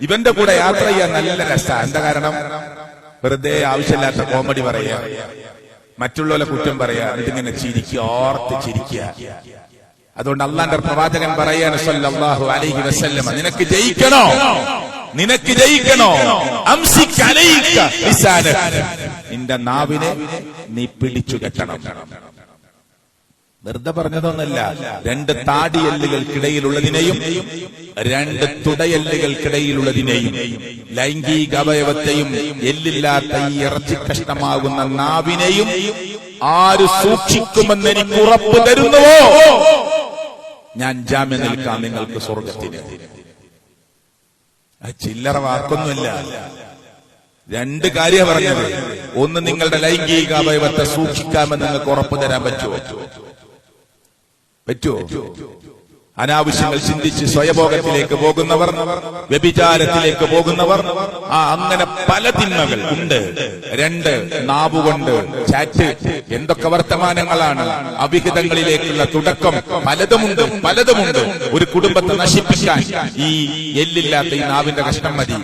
ഇവന്റെ കൂടെ യാത്ര ചെയ്യാൻ നല്ല രസാ. എന്താ കാരണം? വെറുതെ ആവശ്യമില്ലാത്ത കോമഡി പറയാ, മറ്റുള്ളവരെ കുറ്റം പറയാ, ഇതിങ്ങനെ ചിരിക്കുക, ഓർത്ത് ചിരിക്കുക. അതുകൊണ്ട് അള്ളാന്റെ പ്രവാചകൻ പറയാണ് സല്ലല്ലാഹു അലൈഹി വസല്ലം, നിനക്ക് ജയിക്കണോ? നിനക്ക് ജയിക്കണോ? അംസിക് അലൈക ലിസാനക, നിന്റെ നാവിനെ നീ പിടിച്ചു കെട്ടണം. വെറുതെ പറഞ്ഞതൊന്നല്ല. രണ്ട് താടിയെല്ലുകൾക്കിടയിലുള്ളതിനെയും രണ്ട് തുടയെല്ലുകൾക്കിടയിലുള്ളതിനെയും ലൈംഗിക അവയവത്തെയും എല്ലില്ലാത്ത ഈ ഇറച്ചി കഷ്ണമാകുന്ന നാവിനെയും ആര് സൂക്ഷിക്കുമെന്ന് എനിക്ക് ഉറപ്പ് തരുന്നുവോ, ഞാൻ ജാമ്യം നിൽക്കാം നിങ്ങൾക്ക് സ്വർഗത്തിന്. ചില്ലറ വാക്കൊന്നുമില്ല. രണ്ട് കാര്യം പറഞ്ഞത്. ഒന്ന്, നിങ്ങളുടെ ലൈംഗിക അവയവത്തെ സൂക്ഷിക്കാമെന്ന് നിങ്ങൾക്ക് ഉറപ്പ് തരാൻ പറ്റുമോ? അനാവശ്യങ്ങൾ ചിന്തിച്ച് സ്വയഭോഗത്തിലേക്ക് പോകുന്നവർ, വ്യഭിചാരത്തിലേക്ക് പോകുന്നവർ, അങ്ങനെ പല തിന്മകൾ ഉണ്ട്. രണ്ട്, നാവുകൊണ്ട് ചാറ്റ്, എന്തൊക്കെ വർത്തമാനങ്ങളാണ്, അവിഹിതങ്ങളിലേക്കുള്ള തുടക്കം, പലതുമുണ്ട്. ഒരു കുടുംബത്തെ നശിപ്പിക്കാൻ ഈ എല്ലില്ലാത്ത ഈ നാവിന്റെ കഷ്ണം മതി.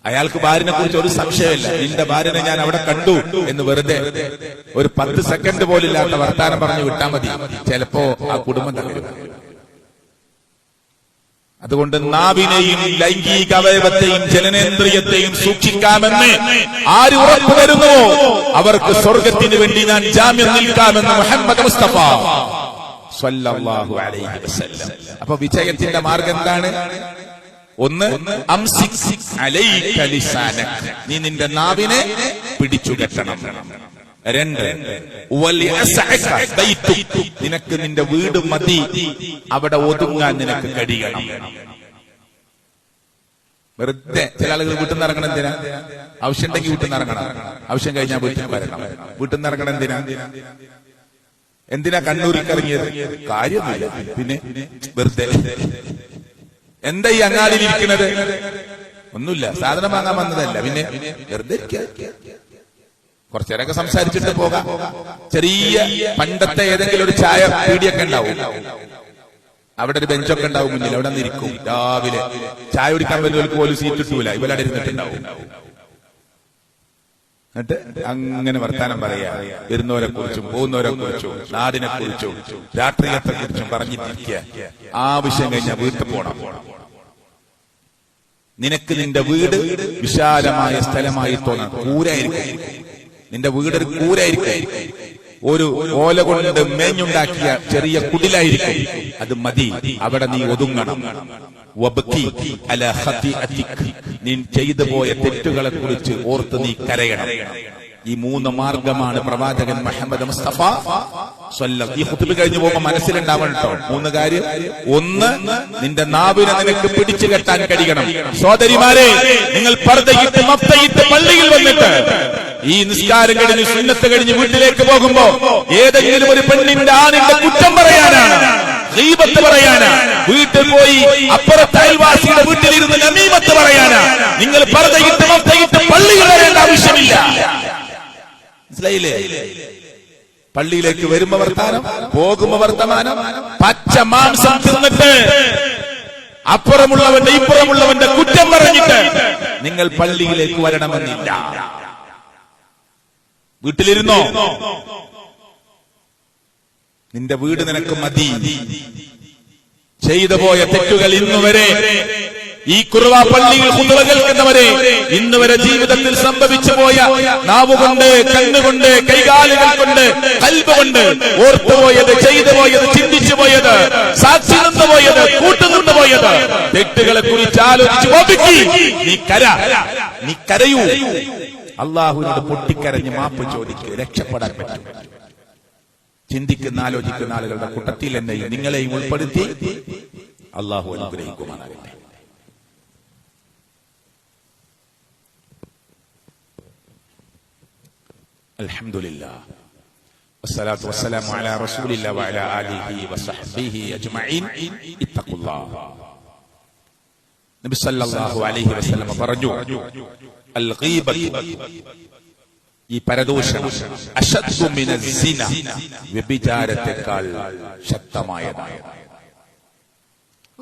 അയാൾക്ക് ഭാര്യനെ കുറിച്ച് ഒരു സംശയമില്ല. നിന്റെ ഭാര്യനെ ഞാൻ അവിടെ കണ്ടു എന്ന് വെറുതെ ഒരു 10 സെക്കൻഡ് പോലില്ലാത്ത വർത്താനം പറഞ്ഞു വിട്ടാൽ മതി, ചിലപ്പോ ആ കുടുംബം തകരും. അതുകൊണ്ട് നാവിനെയും ലൈംഗിക അവയവത്തെയും ജനനേന്ദ്രിയത്തെയും സൂക്ഷിക്കാമെന്ന് ആര് ഉറപ്പു തരുന്നുവോ അവർക്ക് സ്വർഗത്തിന് വേണ്ടി ഞാൻ ജാമ്യം നിൽക്കാമെന്ന് മുഹമ്മദ് മുസ്തഫ സ്വല്ലല്ലാഹു അലൈഹി വസല്ലം. അപ്പൊ വിജയത്തിന്റെ മാർഗം എന്താണ്? ഒന്ന്, അംസിക് അലൈക ലിസാനക, നീ നിന്റെ നാവിനെ പിടിച്ചു കെട്ടണം. 2, നിനക്ക് നിന്റെ വീട് മതി, അവിടെ ഒതുങ്ങാൻ നിനക്ക് കഴിയണം. വെറുതെ ചില ആളുകൾ വീട്ടിൽ നിന്ന് ഇറങ്ങണം എന്തിനാ? ആവശ്യം ഉണ്ടെങ്കിൽ വീട്ടിൽ നിന്ന് ഇറങ്ങണം, ആവശ്യം കഴിഞ്ഞാൽ വീട്ടിൽ വരണം. വീട്ടിൽ നിന്ന് ഇറങ്ങണം എന്തിനാ കണ്ണൂരിൽ ഇറങ്ങിയത്? കാര്യമൊന്നുമില്ല, പിന്നെ വെറുതെ. എന്താ ഈ അങ്ങാടിയിലിരിക്കുന്നത്? ഒന്നുമില്ല, സാധനം വാങ്ങാൻ വന്നതല്ല, പിന്നെ വെറുതെ കുറച്ചേരൊക്കെ സംസാരിച്ചിട്ട് പോകാം. ചെറിയ പണ്ടത്തെ ഏതെങ്കിലും ഒരു ചായ പീടിയൊക്കെ ഉണ്ടാവും, അവിടെ ഒരു ബെഞ്ചൊക്കെ ഉണ്ടാവും മുന്നിൽ, അവിടെ നിന്നിരിക്കും. രാവിലെ ചായ കുടിക്കാൻ വരുന്നവർക്ക് പോലും സീറ്റ് കിട്ടൂല, ഇവരവിടെ ഇരുന്നിട്ടുണ്ടാവും. എന്നിട്ട് അങ്ങനെ വർത്താനം പറയാ, വരുന്നവരെ കുറിച്ചും പോകുന്നവരെ കുറിച്ചും നാടിനെ കുറിച്ചും രാഷ്ട്രീയത്തെ കുറിച്ചും പറഞ്ഞിരിക്കുക. ആവശ്യം കഴിഞ്ഞാൽ വീട്ടിൽ പോണം. നിനക്ക് നിന്റെ വീട് വിശാലമായ സ്ഥലമായി തോന്നണം. കൂരായിരിക്കും നിന്റെ വീട്, ഒരു കൂരായിരിക്കും, ഒരു ഓല കൊണ്ട് മേഞ്ഞുണ്ടാക്കിയ ചെറിയ കുടിലായിരിക്കും, അത് മതി, അവിടെ നീ ഒതുങ്ങണം. നീ ചെയ്തു പോയ തെറ്റുകളെ കുറിച്ച് ഓർത്ത് നീ കരയണം. ഈ 3 മാർഗമാണ് പ്രവാചകൻ മുഹമ്മദ് മുസ്തഫ ഈ ഖുതുബ കഴിഞ്ഞു പോകുമ്പോൾ മനസ്സിലുണ്ടാവണം കേട്ടോ. 3 കാര്യം. 1, നിന്റെ നാവിനെ നിനക്ക് പിടിച്ചു കെട്ടാൻ കഴിയണം. സഹോദരിമാരെ, നിങ്ങൾ പർദ്ദയിട്ട് മഫ്തയിട്ട് പള്ളിയിൽ വന്നിട്ട് ഈ നിസ്കാരം കഴിഞ്ഞ് സുന്നത്ത് കഴിഞ്ഞ് വീട്ടിലേക്ക് പോകുമ്പോ ഏതെങ്കിലും ഒരു പെണ്ണിന്റെ ആണിന്റെ കുറ്റം പറയാനാണ്, ഗീബത്ത് പറയാനാ, വീട്ടിൽ പോയി അപ്പുറത്തെ അയൽവാസിയുടെ വീട്ടിലിരുന്ന് നമീമത്ത് പറയാനാ നിങ്ങൾ പർദ്ദയിട്ട് മഫ്തയിട്ട് പള്ളിയിൽ വരേണ്ട ആവശ്യമില്ല. മനസ്സിലായില്ലേ? പള്ളിയിലേക്ക് വരുമ്പോ വർത്താനം, പോകുമ്പോ വർത്തമാനം. പച്ച മാംസം തിന്നിട്ട് അപ്പുറമുള്ളവന്റെ ഇപ്പുറമുള്ളവന്റെ കുറ്റം പറഞ്ഞിട്ട് നിങ്ങൾ പള്ളിയിലേക്ക് വരണമെന്നില്ല. വീട്ടിലിരുന്നോ, നിന്റെ വീട് നിനക്ക് മതി. ചെയ്തു പോയ തെറ്റുകൾ ഇന്നുവരെ ഈ കുർബ പള്ളിയിൽ ഖുതുബ കേൾക്കുന്നവരെ ഇന്നുവരെ ജീവിതത്തിൽ സംഭവിച്ചു പോയ നാവുകൊണ്ട്, കണ്ണുകൊണ്ട്, കൈകാലുകൾ കൊണ്ട്, കൽബ് കൊണ്ട് ഓർത്തുപോയത്, ചെയ്തു പോയത്, ചിന്തിച്ചു പോയത്, സാക്ഷി നിന്നു പോയത്, കൂട്ടുനിന്നു പോയത്, തെറ്റുകളെ കുറിച്ച് ആലോചിച്ച് നീ കരയൂ. അള്ളാഹുവിനോട് പൊട്ടിക്കരഞ്ഞ് മാപ്പ് ചോദിക്കുക, രക്ഷപ്പെടാൻ പറ്റും. ചിന്തിക്കുന്ന ആലോചിക്കുന്ന ആളുകളുടെ കൂട്ടത്തിൽ എന്നെയും നിങ്ങളെയും ഉൾപ്പെടുത്തി അള്ളാഹു അനുഗ്രഹിക്കുമാറാകട്ടെ. അൽഹംദുലില്ലാഹ് വസ്സലാത്തു വസ്സലാമു അലാ റസൂലില്ലാഹി വഅലാ ആലിഹി വസഹ്ബിഹി അജ്മഈൻ. ഇത്തഖുല്ലാഹ്. നബി സല്ലല്ലാഹു അലൈഹി വസല്ലം പറഞ്ഞു, അൽ ഗീബത്ത്, ഈ പരദൂഷണം, അശദ്ദു മിനസ് സിന, വ്യഭിചാരത്തെക്കാൾ ശക്തമായതാണ്.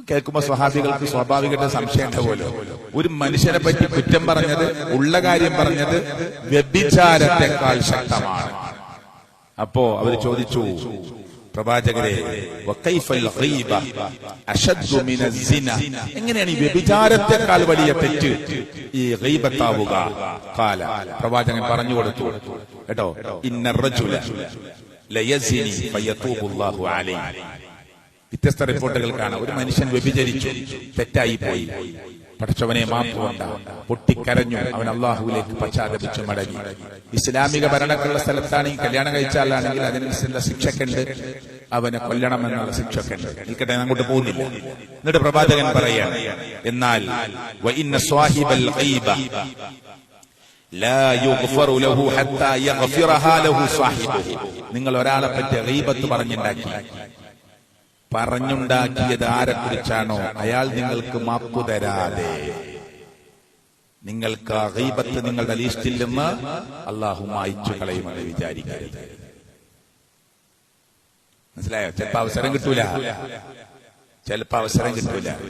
കേൾക്കുമ്പോ സ്വഹാബികൾക്ക് സ്വാഭാവികമായിട്ട് സംശയം ഉണ്ടാവുമല്ലോ. ഒരു മനുഷ്യനെ പറ്റി കുറ്റം പറഞ്ഞത്, ഉള്ള കാര്യം പറഞ്ഞത് വ്യഭിചാരത്തെക്കാൾ ശക്തമാണ്. അപ്പോ അവർ ചോദിച്ചു, പ്രവാചകരെ, എങ്ങനെയാണ് ഈ വ്യഭിചാരത്തെക്കാൾ വലിയ തെറ്റ് ഈ ഗീബത്താവുക? ഖാല, പ്രവാചകൻ പറഞ്ഞു കൊടുത്തു കേട്ടോ, ഇന്ന റജുല ലയസിനി ഫയതൂബുല്ലാഹു അലൈഹി. വ്യത്യസ്ത റിപ്പോർട്ടുകൾ കാണാം. ഒരു മനുഷ്യൻ വ്യഭിചരിച്ചു, തെറ്റായി പോയി, പടച്ചവനെ മാപ്പ് കൊണ്ട പൊട്ടിക്കരഞ്ഞു, അവൻ അള്ളാഹുവിലേക്ക് പശ്ചാത്തപിച്ചു മടങ്ങി. ഇസ്ലാമിക ഭരണക്കുള്ള സ്ഥലത്താണെങ്കിൽ, കല്യാണം കഴിച്ച ആളാണെങ്കിൽ അതിനനുസരിച്ചുള്ള ശിക്ഷക്കുണ്ട്, അവനെ കൊല്ലണമെന്നുള്ള ശിക്ഷക്കുണ്ട്. നിൽക്കട്ടെ, അങ്ങോട്ട് പോകുന്നില്ല. എന്നിട്ട് പ്രവാചകൻ പറയാണ്, എന്നാൽ വഇന്ന സ്വാഹിബൽ ഗീബ ലാ യുഗ്ഫറു ലഹു ഹത്താ യഗ്ഫിറഹാ ലഹു സ്വാഹിബുഹു. നിങ്ങൾ ഒരാളെ പറ്റി ഗീബത്ത് പറഞ്ഞുണ്ടാക്കിയത് ആരെക്കുറിച്ചാണോ അയാൾ നിങ്ങൾക്ക് മാപ്പു തരാതെ നിങ്ങൾക്ക് ആ ഗീബത്ത് നിങ്ങളുടെ ലിസ്റ്റിൽ നിന്ന് അള്ളാഹു മായ്ച്ചു കളയുമെന്ന് വിചാരിക്കരുത്. മനസ്സിലായോ? ചിലപ്പോ അവസരം കിട്ടൂല,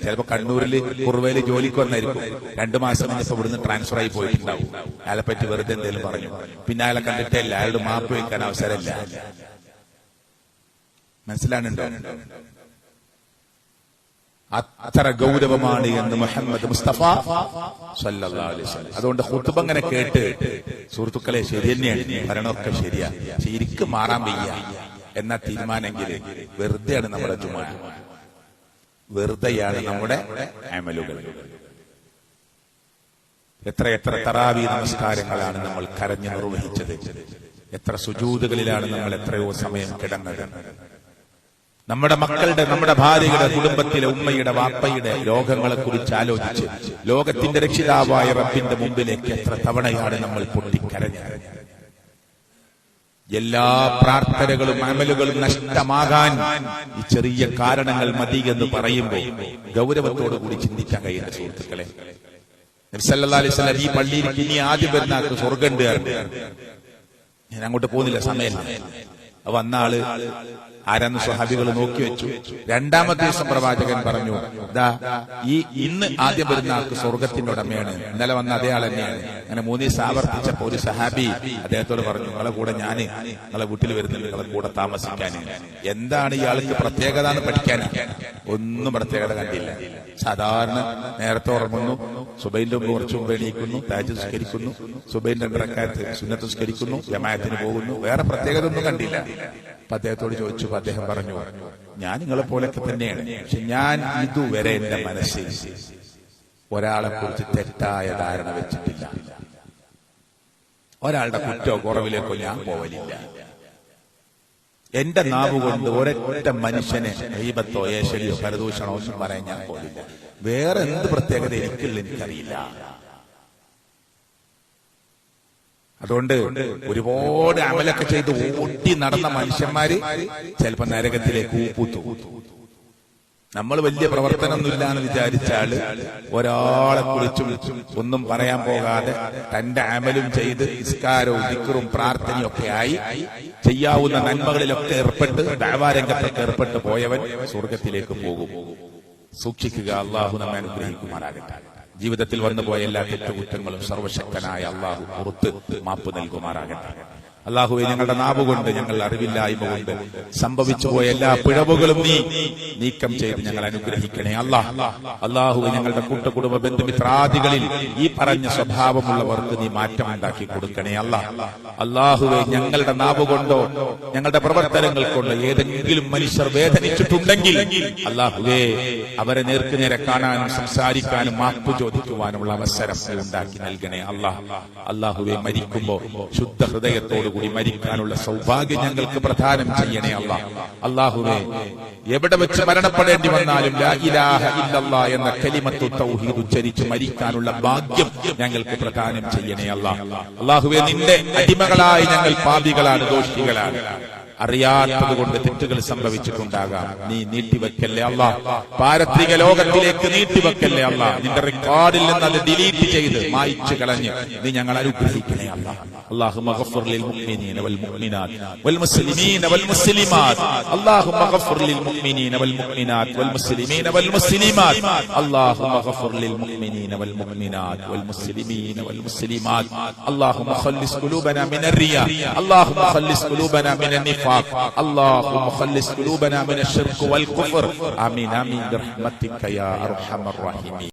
ചിലപ്പോ കണ്ണൂരിൽ കുറുവയില് ജോലിക്ക് വന്നായിരിക്കും, 2 മാസം കഴിഞ്ഞപ്പോ ഇവിടുന്ന് ട്രാൻസ്ഫർ ആയി പോയിട്ടുണ്ടാവും. അയാളെ പറ്റി വെറുതെ എന്തെങ്കിലും പറഞ്ഞു, പിന്നെ അയാളെ കണ്ടിട്ടില്ല, അയാളുടെ മാപ്പ് വയ്ക്കാൻ അവസരമില്ല. മനസ്സിലാണുണ്ടോ? അത്ര ഗൗരവമാണ് എന്ന് മുഹമ്മദ് മുസ്തഫ സല്ലല്ലാഹു അലൈഹി വസല്ലം. അതുകൊണ്ട് ഖുതുബ ഇങ്ങനെ കേട്ട്, സുഹൃത്തുക്കളെ, ശരി തന്നെയാണ്, ഭരണമൊക്കെ ശരിയാ, ശരിക്കും മാറാൻ വയ്യ എന്ന തീരുമാനമെങ്കിൽ വെറുതെയാണ് നമ്മുടെ ജുമാ, വെറുതെയാണ് നമ്മുടെ അമലുകൾ. എത്ര തറാവി നമസ്കാരങ്ങളാണ് നമ്മൾ കരഞ്ഞു നിർവഹിച്ചത്, എത്ര സുജൂദുകളിലാണ് നമ്മൾ എത്രയോ സമയം കിടന്നത്. നമ്മുടെ മക്കളുടെ, നമ്മുടെ ഭാര്യയുടെ, കുടുംബത്തിലെ ഉമ്മയുടെ, വാപ്പയുടെ രോഗങ്ങളെ കുറിച്ച് ആലോചിച്ച് ലോകത്തിന്റെ രക്ഷിതാവായ റബ്ബിന്റെ മുമ്പിലേക്ക് എത്ര തവണയാണ് നമ്മൾ പൊട്ടിക്കരഞ്ഞത്. എല്ലാ പ്രാർത്ഥനകളും അമലുകളും നഷ്ടമാകാൻ ഈ ചെറിയ കാരണങ്ങൾ മതി എന്ന് പറയുമ്പോൾ ഗൗരവത്തോടു കൂടി ചിന്തിക്കാൻ കഴിയുന്ന സുഹൃത്തുക്കളെ, നബി സല്ലല്ലാഹു അലൈഹി വസല്ലം ഈ പള്ളിയിൽ ഇനി ആദ്യം വരുന്ന ആൾക്ക് സ്വർഗ്ഗമുണ്ട്. ഞാൻ അങ്ങോട്ട് പോകുന്നില്ല, സമയമില്ല. വന്ന ആള് ആരാന്ന് സ്വഹാബികൾ നോക്കി വെച്ചു. രണ്ടാമത്തെ ദിവസം പ്രവാചകൻ പറഞ്ഞു, ഇന്ന് ആദ്യം വരുന്ന ആൾക്ക് സ്വർഗത്തിന്റെ ഉടമയാണ്, ഇന്നലെ വന്ന അതേ ആൾ തന്നെയാണ്. അങ്ങനെ 3 ദിവസം ആവർത്തിച്ചപ്പോ ഒരു സഹാബി അദ്ദേഹത്തോട് പറഞ്ഞു, നിങ്ങളെ കൂടെ ഞാന് നിങ്ങളെ വീട്ടിൽ വരുന്നുണ്ട്, നിങ്ങളെ കൂടെ താമസിക്കാൻ. എന്താണ് ഇയാൾക്ക് പ്രത്യേകത എന്ന് പഠിക്കാൻ? ഒന്നും പ്രത്യേകത കണ്ടില്ല. സാധാരണ നേരത്തെ ഉറങ്ങുന്നു, സുബൈന്റെ മുമ്പ് കുറച്ച് മുമ്പ് എണീക്കുന്നു, തഹജ്ജുദ് നിസ്കരിക്കുന്നു, സുബൈന്റെ 2 റക്അത്ത് സുന്നത്ത് നിസ്കരിക്കുന്നു, ജമാഅത്തിന് പോകുന്നു. വേറെ പ്രത്യേകത ഒന്നും കണ്ടില്ല. അപ്പൊ അദ്ദേഹത്തോട് ചോദിച്ചു. അദ്ദേഹം പറഞ്ഞു, ഞാൻ നിങ്ങളെ പോലൊക്കെ തന്നെയാണ്, പക്ഷെ ഞാൻ ഇതുവരെ എന്റെ മനസ്സിൽ ഒരാളെ കുറിച്ച് തെറ്റായ ധാരണ വെച്ചിട്ടില്ല. ഒരാളുടെ കുറ്റോ കുറവിലേക്കോ ഞാൻ പോവലില്ല. എന്റെ നാവ് കൊണ്ട് ഒരൊറ്റ മനുഷ്യനെ ഗീബത്തോ ഏശലിയോ പരദൂഷണോ ഒന്നും പറയാൻ ഞാൻ പോവില്ല. വേറെ എന്ത് പ്രത്യേകത എനിക്കറിയില്ല. അതുകൊണ്ട് ഒരുപാട് അമലൊക്കെ ചെയ്ത് ഓടി നടന്ന മനുഷ്യന്മാര് ചിലപ്പോ നരകത്തിലേക്ക് ഊപ്പുത്തു. നമ്മൾ വലിയ പ്രവർത്തനമൊന്നുമില്ല എന്ന് വിചാരിച്ചാല് ഒരാളെ കുറിച്ചും ഒന്നും പറയാൻ പോകാതെ തന്റെ അമലും ചെയ്ത് നിസ്കാരവും ദിക്റും പ്രാർത്ഥനയും ഒക്കെ ആയി ചെയ്യാവുന്ന നന്മകളിലൊക്കെ ഏർപ്പെട്ട് ദഅവാരംഗത്തൊക്കെ ഏർപ്പെട്ട് പോയവൻ സ്വർഗത്തിലേക്ക് പോകും. സൂക്ഷിക്കുക. അള്ളാഹു നമ്മെ അനുഗ്രഹിക്കുമാറാകട്ടെ. ജീവിതത്തിൽ വന്നുപോയ എല്ലാ തെറ്റുകുറ്റങ്ങളും സർവശക്തനായ അള്ളാഹു പുറത്ത് മാപ്പ് നൽകുമാറാകട്ടെ. അള്ളാഹുവെ, ഞങ്ങളുടെ നാവുകൊണ്ട്, ഞങ്ങളുടെ അറിവില്ലായ്മ കൊണ്ട് സംഭവിച്ചു പോയ എല്ലാ പിഴവുകളും നീ നീക്കം ചെയ്ത് ഞങ്ങൾ അനുഗ്രഹിക്കണേ അള്ളാഹുവെ, ഞങ്ങളുടെ കൂട്ടുകുടുംബ ബന്ധുമിത്രാദികളിൽ ഈ പറഞ്ഞ സ്വഭാവമുള്ളവർക്ക് നീ മാറ്റമുണ്ടാക്കി കൊടുക്കണേ അള്ളാഹുവെ, ഞങ്ങളുടെ നാവുകൊണ്ടോ ഞങ്ങളുടെ പ്രവർത്തനങ്ങൾ കൊണ്ടോ ഏതെങ്കിലും മനുഷ്യർ വേദനിച്ചിട്ടുണ്ടെങ്കിൽ അള്ളാഹുവെ, അവരെ നേർക്കുനേരെ കാണാനും സംസാരിക്കാനും മാപ്പ് ചോദിക്കുവാനുള്ള അവസരം ഉണ്ടാക്കി നൽകണേ അള്ളാഹുവെ, മരിക്കുമ്പോ ശുദ്ധ ഹൃദയത്തോട് കൂടി മരിക്കാനുള്ള സൗഭാഗ്യം ഞങ്ങൾക്ക് പ്രദാനം ചെയ്യണേ അല്ലാഹുവേ. എവിടെ വെച്ച് മരണപ്പെടേണ്ടി വന്നാലും ലാ ഇലാഹ ഇല്ലല്ലാഹ് എന്ന കലിമത്തു തൗഹീദ് ഉച്ചരിച്ച് മരിക്കാനുള്ള ഭാഗ്യം ഞങ്ങൾക്ക് പ്രദാനം ചെയ്യണേ അല്ലാഹുവേ. നിന്റെ അടിമകളായി ഞങ്ങൾ പാപികളാണ്, ദോഷികളാണ്. അറിയാത്തത് കൊണ്ട് തെറ്റുകൾ സംഭവിച്ചിട്ടുണ്ടാകാം. നീ നീട്ടിവെക്കല്ലേ പാരത്രിക ലോകത്തിലേക്ക് നീട്ടിവെക്കല്ലേ നിന്റെ റെക്കോർഡിൽ നിന്ന് അത് ഡിലീറ്റ് ചെയ്ത് മായ്ച്ചു കളഞ്ഞ് നീ ഞങ്ങൾ അനുഗ്രഹിക്കണേ അല്ലാഹുമ്മ ഗഫർ ലിൽ മുഅ്മിനീന വൽ മുഅ്മിനാത്ത് വൽ മുസ്ലിമീന വൽ മുസ്ലിമാത്ത് അല്ലാഹുമ്മ ഗഫർ ലിൽ മുഅ്മിനീന വൽ മുഅ്മിനാത്ത് വൽ മുസ്ലിമീന വൽ മുസ്ലിമാത്ത് അല്ലാഹുമ്മ ഗഫർ ലിൽ മുഅ്മിനീന വൽ മുഅ്മിനാത്ത് വൽ മുസ്ലിമീന വൽ മുസ്ലിമാത്ത് അല്ലാഹുമ്മ ഖല്ലിസ് ഖുലൂബനാ മിനർ റിയാ അല്ലാഹുമ്മ ഖല്ലിസ് ഖുലൂബനാ മിനൻ നിഫാഖ് اللهم خلص قلوبنا من الشرك والكفر آمين آمين برحمتك يا أرحم الراحمين.